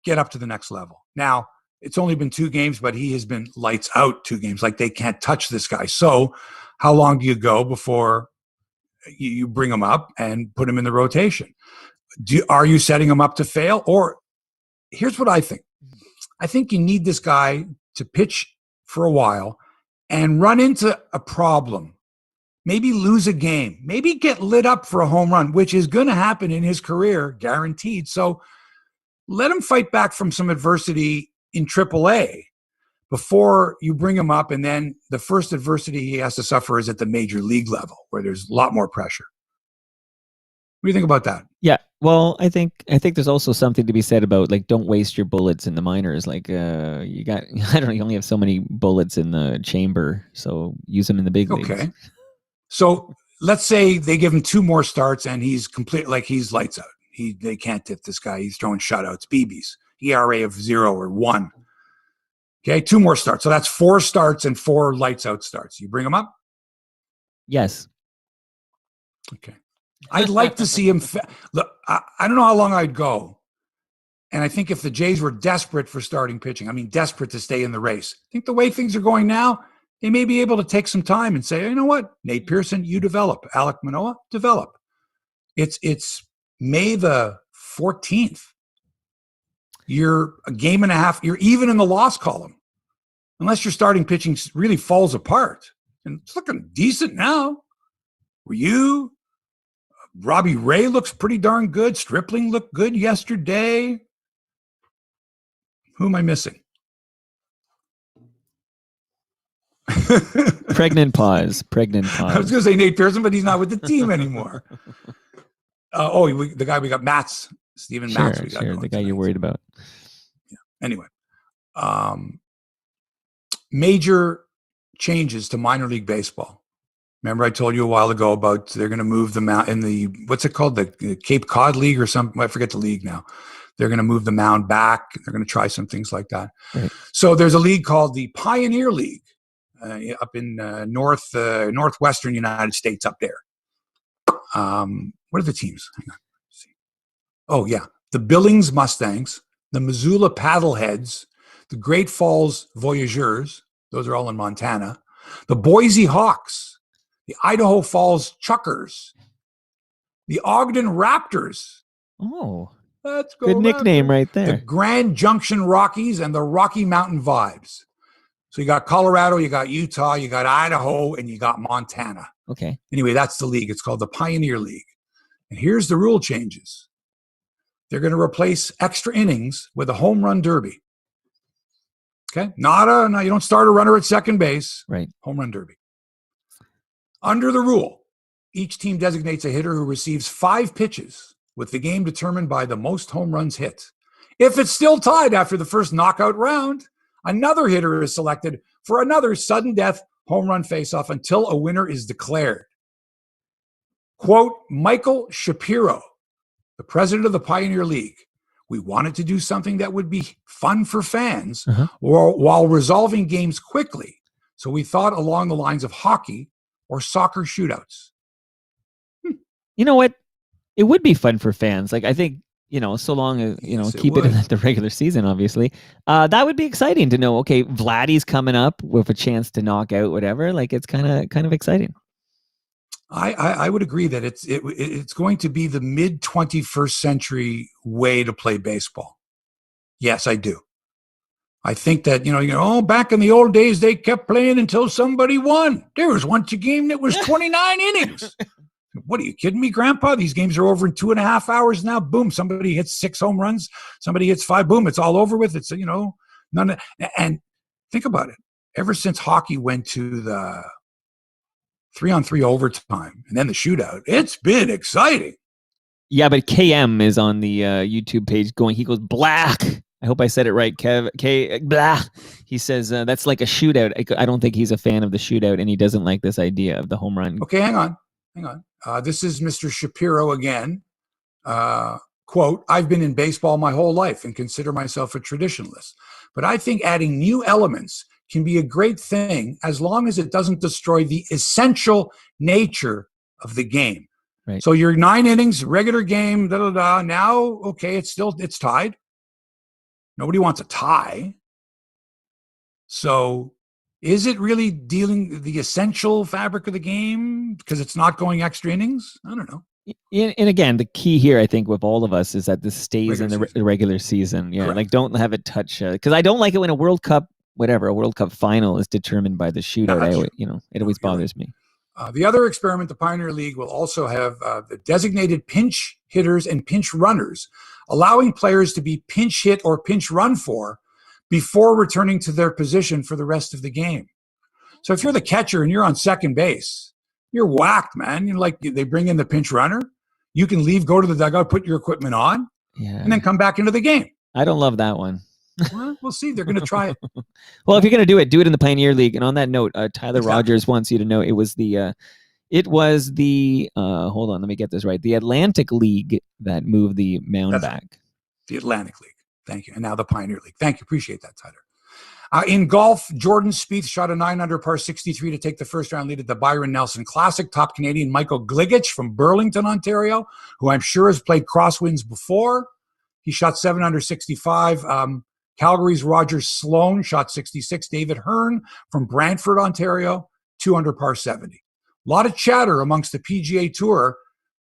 get up to the next level. Now, it's only been 2 games, but he has been lights out 2 games. Like, they can't touch this guy. So how long do you go before you bring him up and put him in the rotation? Are you setting him up to fail? Or here's what I think. I think you need this guy to pitch for a while and run into a problem. Maybe lose a game. Maybe get lit up for a home run, which is going to happen in his career, guaranteed. So let him fight back from some adversity in AAA before you bring him up. And then the first adversity he has to suffer is at the major league level, where there's a lot more pressure. What do you think about that? Yeah, well, I think there's also something to be said about, like, don't waste your bullets in the minors. Like, you only have so many bullets in the chamber, so use them in the big leagues. Okay. So let's say they give him 2 more starts and he's he's lights out. They can't tip this guy. He's throwing shutouts, BBs, ERA of 0 or 1. Okay, 2 more starts. So that's 4 starts and 4 lights out starts. You bring him up? Yes. Okay. I'd like to see him. Look, I don't know how long I'd go. And I think if the Jays were desperate for starting pitching, I mean, desperate to stay in the race, I think the way things are going now, they may be able to take some time and say, you know what, Nate Pearson, you develop. Alec Manoah, develop. It's May the 14th. You're a game and a half. You're even in the loss column. Unless your starting pitching really falls apart. And it's looking decent now. Were you? Robbie Ray looks pretty darn good. Stripling looked good yesterday. Who am I missing? Pregnant pause. I was going to say Nate Pearson, but he's not with the team anymore. The guy we got, Matz. Steven Matz. We got the guy you're worried about. Yeah. Anyway. Major changes to minor league baseball. Remember I told you a while ago about they're going to move the mound in the, what's it called? The Cape Cod League or something. I forget the league now. They're going to move the mound back. They're going to try some things like that. Right. So there's a league called the Pioneer League up in northwestern United States up there. What are the teams? Hang on. Let's see. Oh, yeah. The Billings Mustangs, the Missoula Paddleheads, the Great Falls Voyageurs. Those are all in Montana. The Boise Hawks. The Idaho Falls Chuckers, the Ogden Raptors. Oh, let's go. Good nickname Raptors. right there. The Grand Junction Rockies and the Rocky Mountain Vibes. So you got Colorado, you got Utah, you got Idaho, and you got Montana. Okay. Anyway, that's the league. It's called the Pioneer League. And here's the rule changes. They're going to replace extra innings with a home run derby. Okay? No, you don't start a runner at second base. Right. Home run derby. Under the rule, each team designates a hitter who receives 5 pitches, with the game determined by the most home runs hit. If it's still tied after the first knockout round, another hitter is selected for another sudden death home run faceoff until a winner is declared. Quote, Michael Shapiro, the president of the Pioneer League, we wanted to do something that would be fun for fans while resolving games quickly. So we thought along the lines of hockey, or soccer shootouts? You know what? It would be fun for fans. Like, I think, so long as, Yes, keep it in the regular season, obviously. That would be exciting to know, okay, Vladdy's coming up with a chance to knock out whatever. Like, it's kind of exciting. I would agree that it's going to be the mid 21st century way to play baseball. Yes, I do. I think that, back in the old days, they kept playing until somebody won. There was once a game that was 29 innings. What, are you kidding me, Grandpa? These games are over in 2.5 hours now. Boom, somebody hits 6 home runs. Somebody hits 5. Boom, it's all over with. It's, none of, and think about it. Ever since hockey went to the 3-on-3 overtime and then the shootout, it's been exciting. Yeah, but KM is on the YouTube page going, he goes, black. I hope I said it right, Kev. Blah. He says that's like a shootout. I don't think he's a fan of the shootout, and he doesn't like this idea of the home run. Okay, hang on. This is Mr. Shapiro again. Quote, I've been in baseball my whole life and consider myself a traditionalist. But I think adding new elements can be a great thing as long as it doesn't destroy the essential nature of the game. Right. So your 9 innings, regular game, now, okay, it's tied. Nobody wants a tie. So is it really dealing the essential fabric of the game because it's not going extra innings? I don't know. And again, the key here, I think, with all of us is that this stays in the regular season. Yeah, correct. Like don't have it touch because I don't like it when a World Cup final is determined by the shootout. It always bothers me. The other experiment, the Pioneer League, will also have the designated pinch hitters and pinch runners, allowing players to be pinch hit or pinch run for before returning to their position for the rest of the game. So if you're the catcher and you're on second base, you're whacked, man. They bring in the pinch runner. You can leave, go to the dugout, put your equipment on, and then come back into the game. I don't love that one. Well, we'll see. They're going to try it. Well, if you're going to do it in the Pioneer League. And on that note, Tyler Rogers wants you to know it was the hold on, let me get this right. The Atlantic League that moved the mound back. The Atlantic League. Thank you. And now the Pioneer League. Thank you. Appreciate that, Tyler. In golf, Jordan Spieth shot a 9-under par 63 to take the first round lead at the Byron Nelson Classic. Top Canadian Michael Gligich from Burlington, Ontario, who I'm sure has played crosswinds before. He shot 7 under 65. Calgary's Roger Sloan shot 66. David Hearn from Brantford, Ontario, 2 under par 70. A lot of chatter amongst the PGA Tour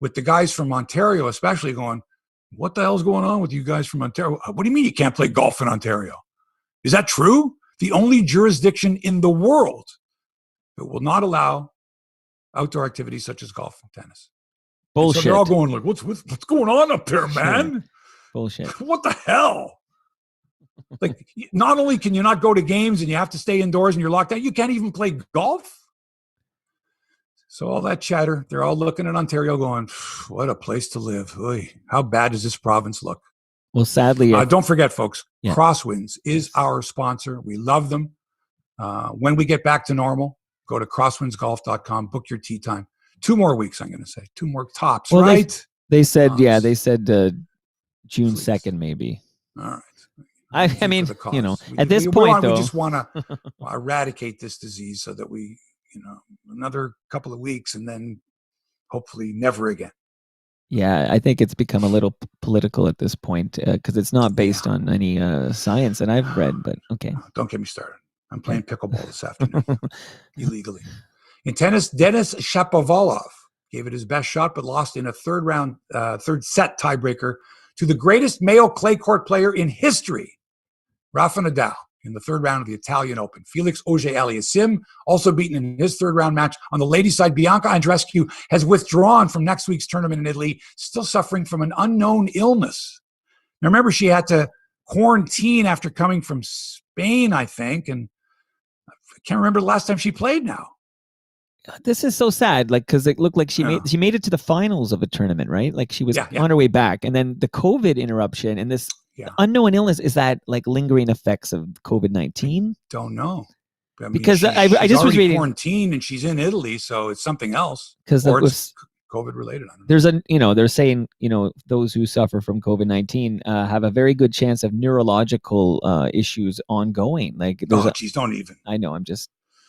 with the guys from Ontario, especially going, what the hell's going on with you guys from Ontario? What do you mean you can't play golf in Ontario? Is that true? The only jurisdiction in the world that will not allow outdoor activities such as golf and tennis. Bullshit. And so they're all going like, what's going on up there, man? Bullshit. What the hell? Like, not only can you not go to games and you have to stay indoors and you're locked out, you can't even play golf. So all that chatter, they're all looking at Ontario going, what a place to live. Oy, how bad does this province look? Well, sadly, don't forget, folks, Crosswinds is our sponsor. We love them. When we get back to normal, go to crosswindsgolf.com, book your tee time. 2 more weeks, I'm going to say. 2 more tops, right? They said June 2nd, maybe. All right. I mean, at this point, though. We just want to eradicate this disease so that we, another couple of weeks and then hopefully never again. Yeah, I think it's become a little political at this point because it's not based on any science that I've read, but okay. Don't get me started. I'm playing pickleball this afternoon illegally. In tennis, Denis Shapovalov gave it his best shot, but lost in a third set tiebreaker to the greatest male clay court player in history, Rafa Nadal, in the third round of the Italian Open. Felix Auger-Aliassime, also beaten in his third round match. On the ladies' side, Bianca Andreescu has withdrawn from next week's tournament in Italy, still suffering from an unknown illness. Now, remember, she had to quarantine after coming from Spain, I think, and I can't remember the last time she played now. This is so sad, because it looked like she made it to the finals of a tournament, right? Like she was on her way back, and then the COVID interruption and this unknown illness. Is that like lingering effects of COVID-19? Don't know. I mean, because I just was reading quarantine and she's in Italy, so it's something else. Because it's COVID related. I don't know. There's they're saying those who suffer from COVID-19 have a very good chance of neurological issues ongoing. Like, geez, don't even. I know.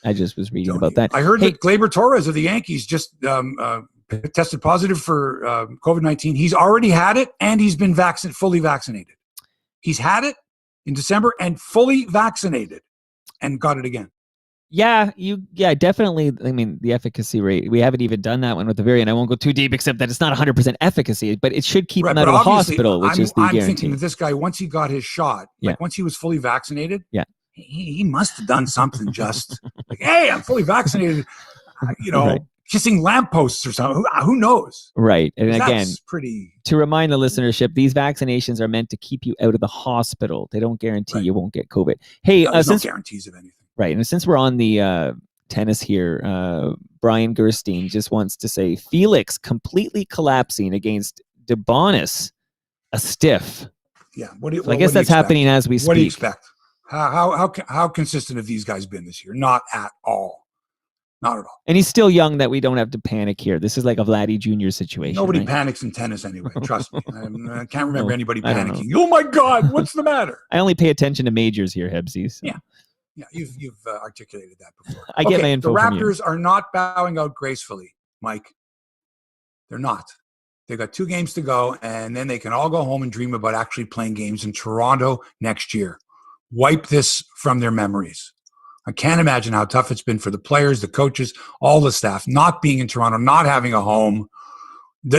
I just was reading about that. I heard that Gleyber Torres of the Yankees just tested positive for COVID-19. He's already had it, and he's been fully vaccinated. He's had it in December and fully vaccinated and got it again. Yeah, definitely. I mean, the efficacy rate, we haven't even done that one with the variant. I won't go too deep, except that it's not 100% efficacy, but it should keep him out of the hospital, which is the guarantee. I'm thinking that this guy, once he got his shot, like once he was fully vaccinated, he must have done something just like, hey, I'm fully vaccinated, kissing lampposts or something. Who knows? Right. And again, to remind the listenership, these vaccinations are meant to keep you out of the hospital. They don't guarantee you won't get COVID. Hey, there's no guarantees of anything. Right. And since we're on the tennis here, Brian Gerstein just wants to say Felix completely collapsing against Debonis, a stiff. Yeah. I guess that's happening as we speak. What do you expect? How consistent have these guys been this year? Not at all. Not at all. And he's still young that we don't have to panic here. This is like a Vladdy Jr. situation. Nobody panics in tennis anyway. Trust me. I can't remember anybody panicking. Oh my God, what's the matter? I only pay attention to majors here, Hebsy. So. Yeah, you've articulated that before. I get my info The from Raptors are not bowing out gracefully, Mike. They're not. They've got 2 games to go, and then they can all go home and dream about actually playing games in Toronto next year. Wipe this from their memories. I can't imagine how tough it's been for the players, the coaches, all the staff, not being in Toronto, not having a home.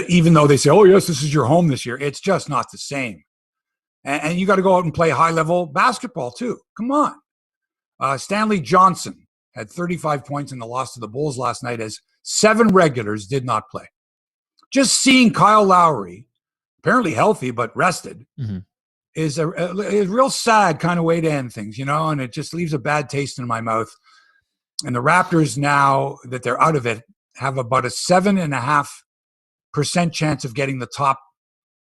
Even though they say, oh, yes, this is your home this year, it's just not the same. And you got to go out and play high-level basketball, too. Come on. Stanley Johnson had 35 points in the loss to the Bulls last night as 7 regulars did not play. Just seeing Kyle Lowry, apparently healthy but rested, is a real sad kind of way to end things, and it just leaves a bad taste in my mouth. And the Raptors, now that they're out of it, have about a 7.5% chance of getting the top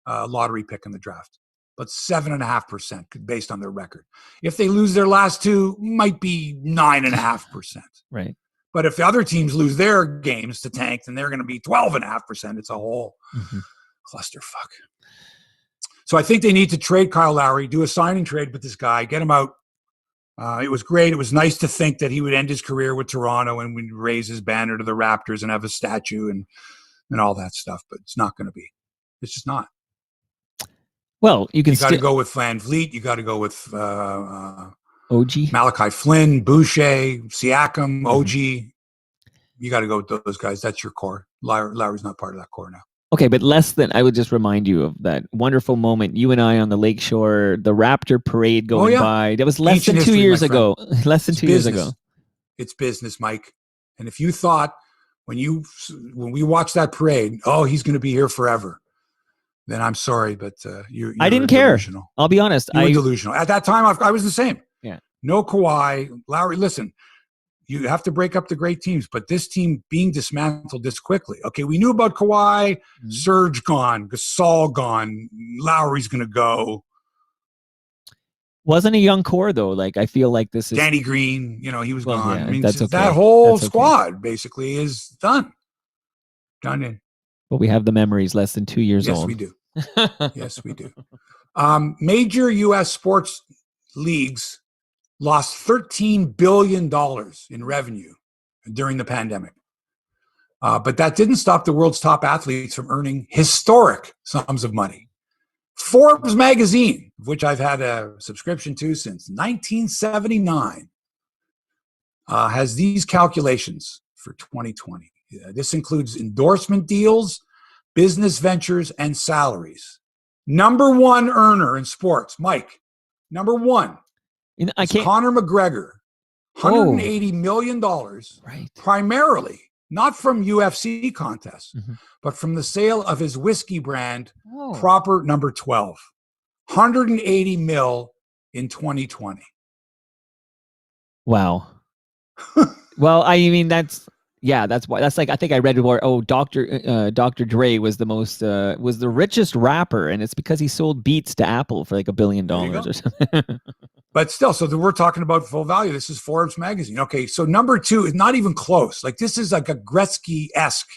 lottery pick in the draft. But 7.5% based on their record. If they lose their last 2, might be 9.5%. Right. But if the other teams lose their games to tank, then they're going to be 12.5%. It's a whole clusterfuck. So I think they need to trade Kyle Lowry, do a signing trade with this guy, get him out. It was great. It was nice to think that he would end his career with Toronto and would raise his banner to the Raptors and have a statue and all that stuff. But it's not going to be. It's just not. Well, you got to go with Van Vliet. You got to go with OG, Malachi Flynn, Boucher, Siakam, OG. You got to go with those guys. That's your core. Lowry's not part of that core now. Okay, but I would just remind you of that wonderful moment, you and I on the lakeshore, the Raptor parade going by. That was less than 2 years ago. Less than 2 years ago. It's business, Mike. And if you thought when we watched that parade, oh, he's going to be here forever, then I'm sorry, but I didn't care. Delusional. I'll be honest. You were delusional. At that time, I was the same. Yeah. No Kawhi. Lowry, listen, you have to break up the great teams, but this team being dismantled this quickly. Okay, we knew about Kawhi, Serge gone, Gasol gone, Lowry's going to go. Wasn't a young core, though. Like, I feel like this is... Danny Green, he was gone. Yeah, I mean, that's okay. That whole squad basically is done. Done in. But we have the memories less than 2 years old. Yes, we do. Yes, we do. Major U.S. sports leagues lost $13 billion in revenue during the pandemic. But that didn't stop the world's top athletes from earning historic sums of money. Forbes magazine, which I've had a subscription to since 1979, has these calculations for 2020. This includes endorsement deals, business ventures, and salaries. Number 1 earner in sports, Mike. Number 1. Conor McGregor, $180 million, right. Primarily not from UFC contests, but from the sale of his whiskey brand, Proper Number 12. $180 million in 2020. Wow. Well, I mean, that's why. That's like, I think I read before. Oh, Dr. Dre was the richest rapper, and it's because he sold Beats to Apple for like $1 billion or something. But still, so we're talking about full value. This is Forbes magazine. Okay, so number 2 is not even close. Like, this is like a Gretzky-esque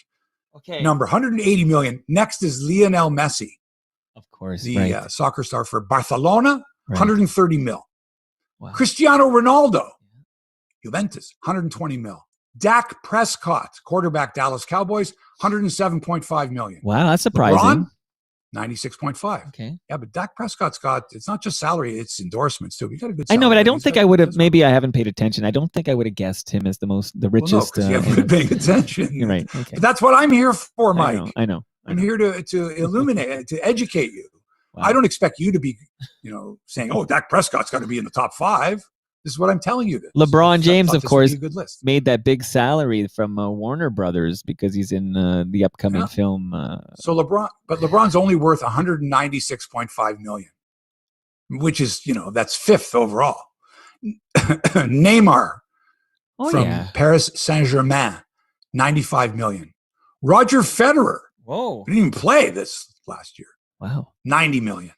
number, $180 million. Next is Lionel Messi, of course, the soccer star for Barcelona, $130 million. Wow. Cristiano Ronaldo, Juventus, 120 mil. Dak Prescott, quarterback, Dallas Cowboys, 107.5 million. Wow, that's surprising. LeBron, 96.5. Okay. Yeah, but Dak Prescott's got, it's not just salary, it's endorsements too. He got a good I salary. know, but I don't He's think got- I would have. he's- Maybe I haven't paid attention. I don't think I would have guessed him as the Well, no, richest. because you haven't been paying attention. You're right. Okay. But that's what I'm here for, Mike. I know. I'm here to illuminate, to educate you. Wow. I don't expect you to be, saying, "Oh, Dak Prescott's got to be in the top 5." This is what I'm telling you. LeBron James, of this would course, be a good list. made that big salary from Warner Brothers because he's in the upcoming film. So LeBron's only worth 196.5 million, which is, that's 5th overall. Neymar from Paris Saint-Germain, 95 million. Roger Federer, Whoa, didn't even play this last year. Wow, 90 million.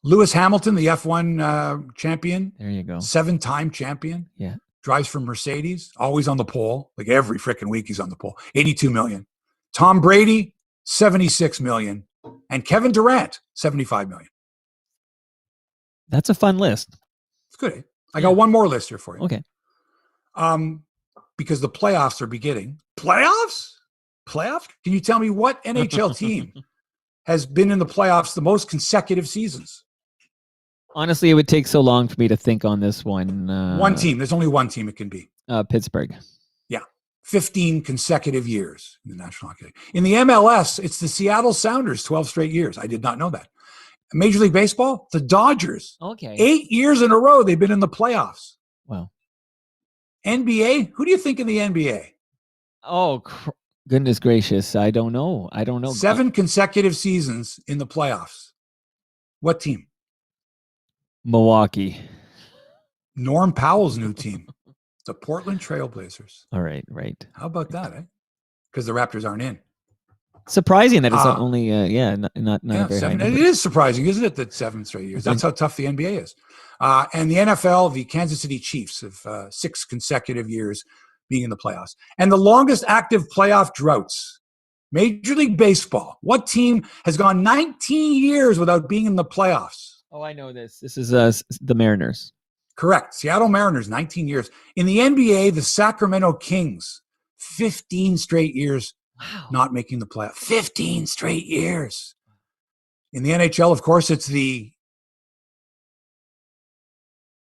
Lewis Hamilton, the F1 champion. There you go. 7-time champion. Yeah. Drives for Mercedes, always on the pole. Like every freaking week he's on the pole. 82 million. Tom Brady, 76 million. And Kevin Durant, 75 million. That's a fun list. It's good. Eh? I got one more list here for you. Okay. Because the playoffs are beginning. Playoffs? Can you tell me what NHL team has been in the playoffs the most consecutive seasons? Honestly, it would take so long for me to think on this one. One team. There's only one team it can be. Pittsburgh. Yeah. 15 consecutive years in the National Hockey League. In the MLS, it's the Seattle Sounders, 12 straight years. I did not know that. Major League Baseball, the Dodgers. Okay. 8 years in a row they've been in the playoffs. Wow. NBA, who do you think in the NBA? Oh, goodness gracious. I don't know. 7 consecutive seasons in the playoffs. What team? Milwaukee. Norm Powell's new team, the Portland Trailblazers. All right. How about that, eh? Because the Raptors aren't in. Surprising that it's only, not a very seven. high It number. is surprising, isn't it, that 7 straight years? That's how tough the NBA is. And the NFL, the Kansas City Chiefs have 6 consecutive years being in the playoffs. And the longest active playoff droughts, Major League Baseball. What team has gone 19 years without being in the playoffs? Oh, I know this. This is the Mariners. Correct. Seattle Mariners, 19 years. In the NBA, the Sacramento Kings, 15 straight years not making the playoffs. 15 straight years. In the NHL, of course, it's the...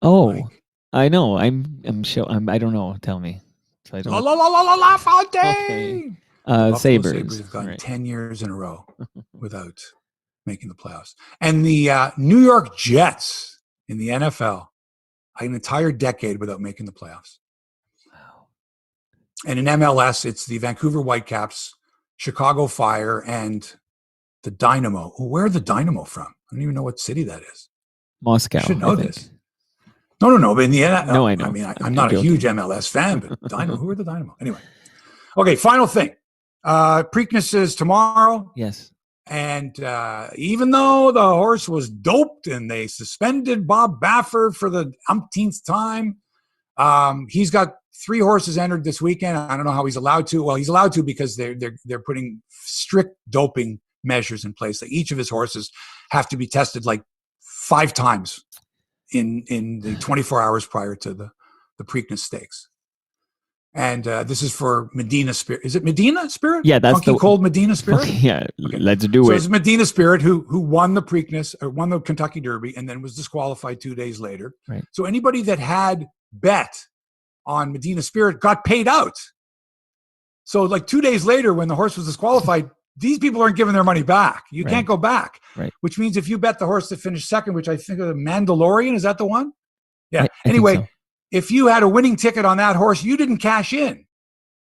Oh, Mike. I know. I'm sure. I don't know. Tell me. So I don't. La Fontaine! Okay. Buffalo Sabres. have gone Right. 10 years in a row without making the playoffs. And the New York Jets in the NFL, an entire decade without making the playoffs. Wow. And in MLS, it's the Vancouver Whitecaps, Chicago Fire, and the Dynamo. Oh, where are the Dynamo from? I don't even know what city that is. Moscow. I should know I think. this. No. But in the NFL, No, I know. I mean, I'm I'm not a joking. huge MLS fan, but Dynamo. Who are the Dynamo? Anyway. Okay, final thing. Preakness is tomorrow. Yes. And even though the horse was doped and they suspended Bob Baffert for the umpteenth time, he's got 3 horses entered this weekend. I don't know how he's allowed to. Well, he's allowed to because they're putting strict doping measures in place. Like each of his horses have to be tested like 5 times in the 24 hours prior to the Preakness Stakes. And this is for Medina Spirit. Is it Medina Spirit? Yeah, that's Funky Cold Medina Spirit. Okay, yeah, Okay. let's do So it. it's Medina Spirit who won the Preakness or won the Kentucky Derby and then was disqualified 2 days later. Right. So anybody that had bet on Medina Spirit got paid out. So like 2 days later, when the horse was disqualified, these people aren't giving their money back. You Right. can't go back. Right. Which means if you bet the horse that finished second, which I think of the Mandalorian, is that the one? Yeah. I think Anyway, so. if you had a winning ticket on that horse, you didn't cash in.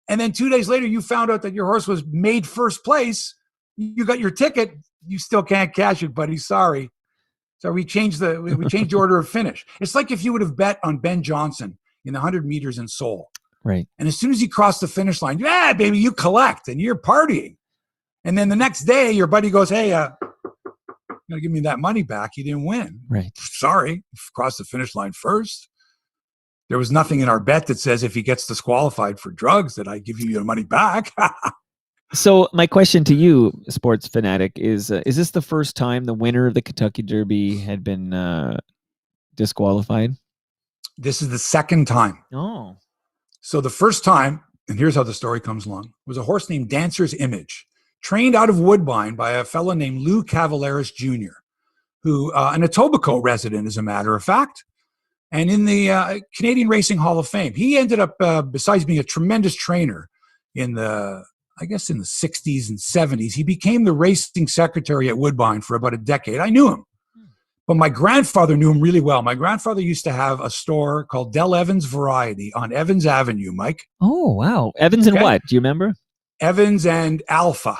And then 2 days later, you found out that your horse was made first place. You got your ticket. You still can't cash it, buddy. Sorry. So we changed the order of finish. It's like if you would have bet on Ben Johnson in the 100 meters in Seoul. Right. And as soon as he crossed the finish line, yeah, baby, you collect and you're partying. And then the next day, your buddy goes, hey, you gotta give me that money back. You didn't win. Right. Sorry, you crossed the finish line first. There was nothing in our bet that says if he gets disqualified for drugs that I give you your money back. So my question to you, sports fanatic, is this the first time the winner of the Kentucky Derby had been disqualified? This is the second time. Oh. So the first time, and here's how the story comes along, was a horse named Dancer's Image, trained out of Woodbine by a fellow named Lou Cavaleris Jr., who, an Etobicoke resident, as a matter of fact, and in the Canadian Racing Hall of Fame. He ended up, besides being a tremendous trainer in the 60s and 70s, he became the racing secretary at Woodbine for about a decade. I knew him. But my grandfather knew him really well. My grandfather used to have a store called Del Evans Variety on Evans Avenue, Mike. Oh, wow. Evans and what? Do you remember? Evans and Alpha.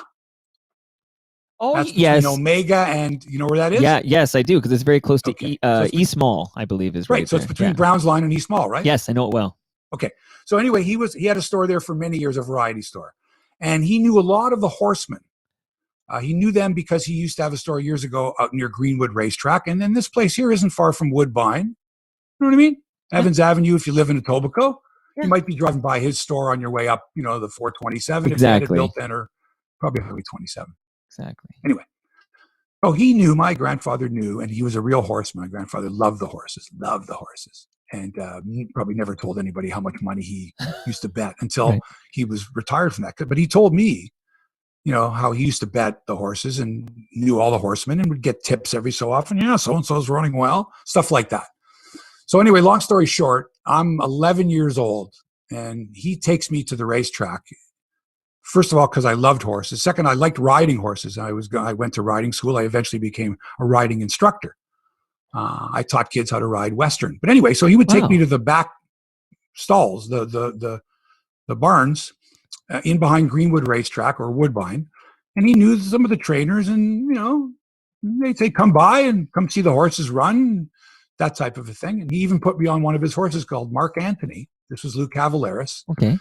Oh, that's yes. between Omega and, you know where that is? Yeah, yes, I do, because it's very close to so East Mall, I believe is right so there. it's between Browns Line and East Mall, right? Yes, I know it well. Okay. So anyway, he had a store there for many years, a variety store. And he knew a lot of the horsemen. He knew them because he used to have a store years ago out near Greenwood Racetrack. And then this place here isn't far from Woodbine. You know what I mean? Evans Avenue, if you live in Etobicoke, you might be driving by his store on your way up, the 427. Exactly. If they had it built then, or probably Highway 27. Exactly. Anyway. Oh, he knew, my grandfather knew, and he was a real horseman. My grandfather loved the horses. And probably never told anybody how much money he used to bet until he was retired from that. But he told me, how he used to bet the horses and knew all the horsemen and would get tips every so often. Yeah, so-and-so's running well, stuff like that. So anyway, long story short, I'm 11 years old and he takes me to the racetrack. First of all, because I loved horses. Second, I liked riding horses. I went to riding school. I eventually became a riding instructor. I taught kids how to ride Western. But anyway, so he would take me to the back stalls, the barns, in behind Greenwood Racetrack or Woodbine, and he knew some of the trainers, and they'd say, "Come by and come see the horses run," that type of a thing. And he even put me on one of his horses called Mark Antony. This was Lou Cavaleris. Okay.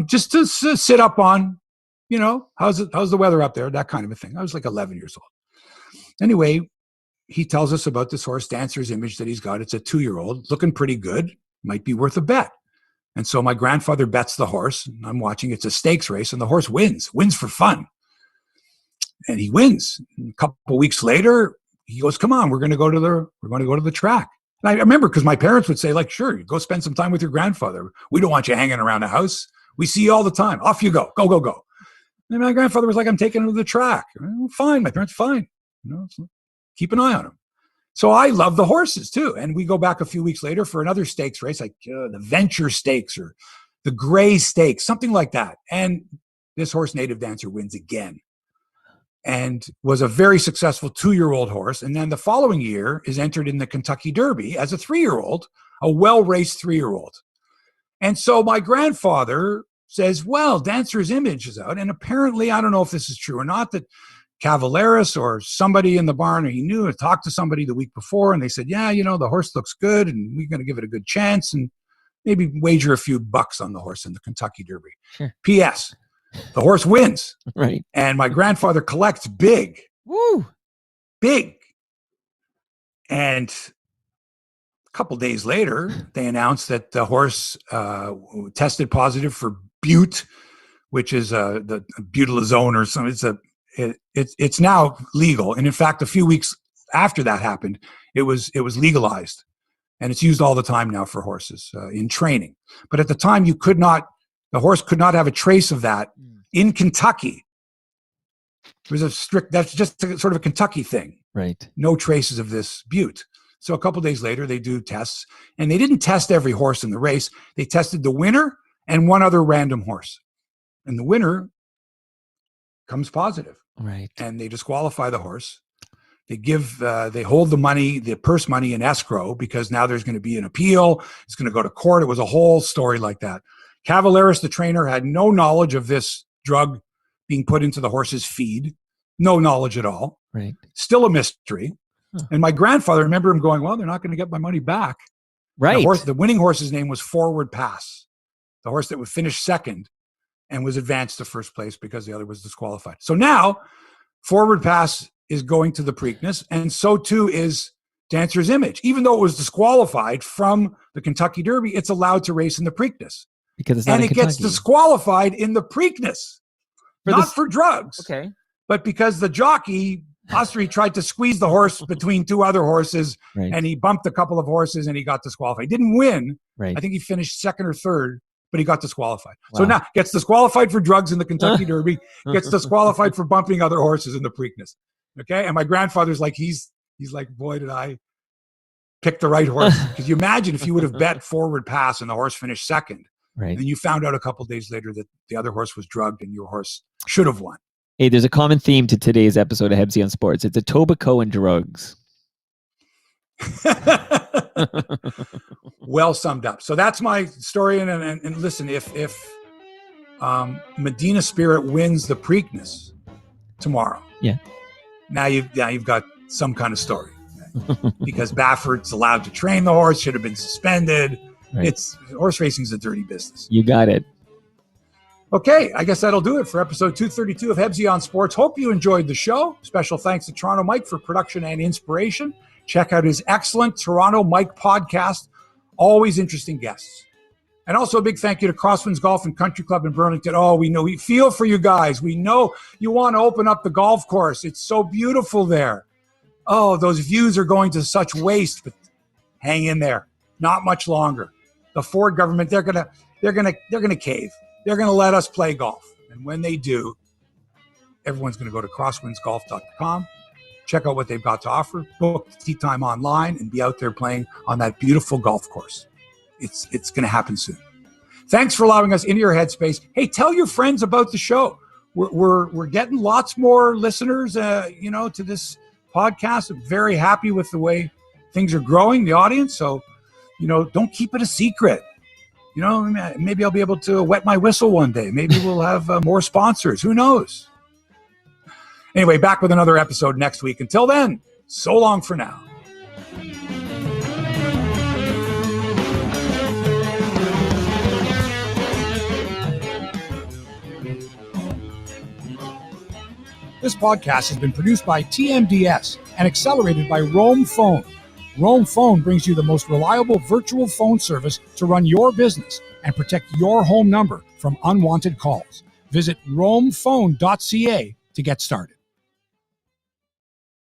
Just to sit up on, how's the weather up there, that kind of a thing. I was like 11 years old. Anyway, he tells us about this horse, Dancer's Image, that he's got. It's a 2-year-old, looking pretty good, might be worth a bet. And so my grandfather bets the horse. And I'm watching. It's a stakes race, and the horse wins for fun. And he wins. And a couple of weeks later, he goes, "Come on, we're going to go to the track." And I remember because my parents would say, like, "Sure, go spend some time with your grandfather. We don't want you hanging around the house. We see you all the time. Off you go. Go." And my grandfather was like, "I'm taking him to the track." Well, fine, my parents, fine. Keep an eye on him. So I love the horses too. And we go back a few weeks later for another stakes race, like the Venture Stakes or the Gray Stakes, something like that. And this horse, Native Dancer, wins again and was a very successful 2-year-old horse. And then the following year is entered in the Kentucky Derby as a 3-year-old, a well-raced 3-year-old. And so my grandfather says, well, Dancer's Image is out. And apparently, I don't know if this is true or not, that Cavaleris or somebody in the barn, or he knew, had talked to somebody the week before, and they said, yeah, the horse looks good and we're going to give it a good chance and maybe wager a few bucks on the horse in the Kentucky Derby. Sure. P.S. The horse wins. Right. And my grandfather collects big. Woo! Big. And a couple days later, they announced that the horse tested positive for bute, which is the butylazone or something. It's now legal, and in fact, a few weeks after that happened, it was legalized, and it's used all the time now for horses in training. But at the time, the horse could not have a trace of that in Kentucky. It was that's just sort of a Kentucky thing, right? No traces of this bute. So a couple days later, they do tests, and they didn't test every horse in the race. They tested the winner and one other random horse, and the winner comes positive. Right. And they disqualify the horse. They hold the money, the purse money in escrow because now there's going to be an appeal. It's going to go to court. It was a whole story like that. Cavaleris, the trainer, had no knowledge of this drug being put into the horse's feed. No knowledge at all. Right. Still a mystery. Huh. And my grandfather, I remember him going, well, they're not going to get my money back. Right. The winning horse's name was Forward Pass. The horse that would finish second and was advanced to first place because the other was disqualified. So now Forward Pass is going to the Preakness, and so too is Dancer's Image. Even though it was disqualified from the Kentucky Derby, it's allowed to race in the Preakness. Because it's not and in it Kentucky. Gets disqualified in the Preakness. For drugs. Okay. But because the jockey He tried to squeeze the horse between two other horses, Right. and he bumped a couple of horses, and he got disqualified. He didn't win. Right. I think he finished second or third, but he got disqualified. Wow. So now gets disqualified for drugs in the Kentucky Derby, gets disqualified for bumping other horses in the Preakness. Okay, and my grandfather's like, he's like, boy, did I pick the right horse? Because you imagine if you would have bet forward pass and the horse finished second, Right. and you found out a couple of days later that the other horse was drugged and your horse should have won. Hey, there's a common theme to today's episode of Hebsy on Sports. It's Etobicoke and drugs. Well summed up. So that's my story. And listen, if Medina Spirit wins the Preakness tomorrow, now you've got some kind of story, because Baffert's allowed to train the horse, should have been suspended. Right. Horse racing's a dirty business. You got it. Okay, I guess that'll do it for episode 232 of Hebsy on Sports. Hope you enjoyed the show. Special thanks to Toronto Mike for production and inspiration. Check out his excellent Toronto Mike podcast. Always interesting guests. And also a big thank you to Crosswinds Golf and Country Club in Burlington. Oh, we feel for you guys. We know you want to open up the golf course. It's so beautiful there. Oh, those views are going to such waste, but hang in there. Not much longer. The Ford government, they're gonna cave. They're going to let us play golf. And when they do, everyone's going to go to crosswindsgolf.com, check out what they've got to offer, book tee time online, and be out there playing on that beautiful golf course. It's going to happen soon. Thanks for allowing us into your headspace. Hey, tell your friends about the show. We're getting lots more listeners, to this podcast. I'm very happy with the way things are growing, the audience. So, don't keep it a secret. Maybe I'll be able to wet my whistle one day. Maybe we'll have more sponsors. Who knows? Anyway, back with another episode next week. Until then, so long for now. This podcast has been produced by TMDS and accelerated by Roam Phone. Roam Phone brings you the most reliable virtual phone service to run your business and protect your home number from unwanted calls. Visit roamphone.ca to get started.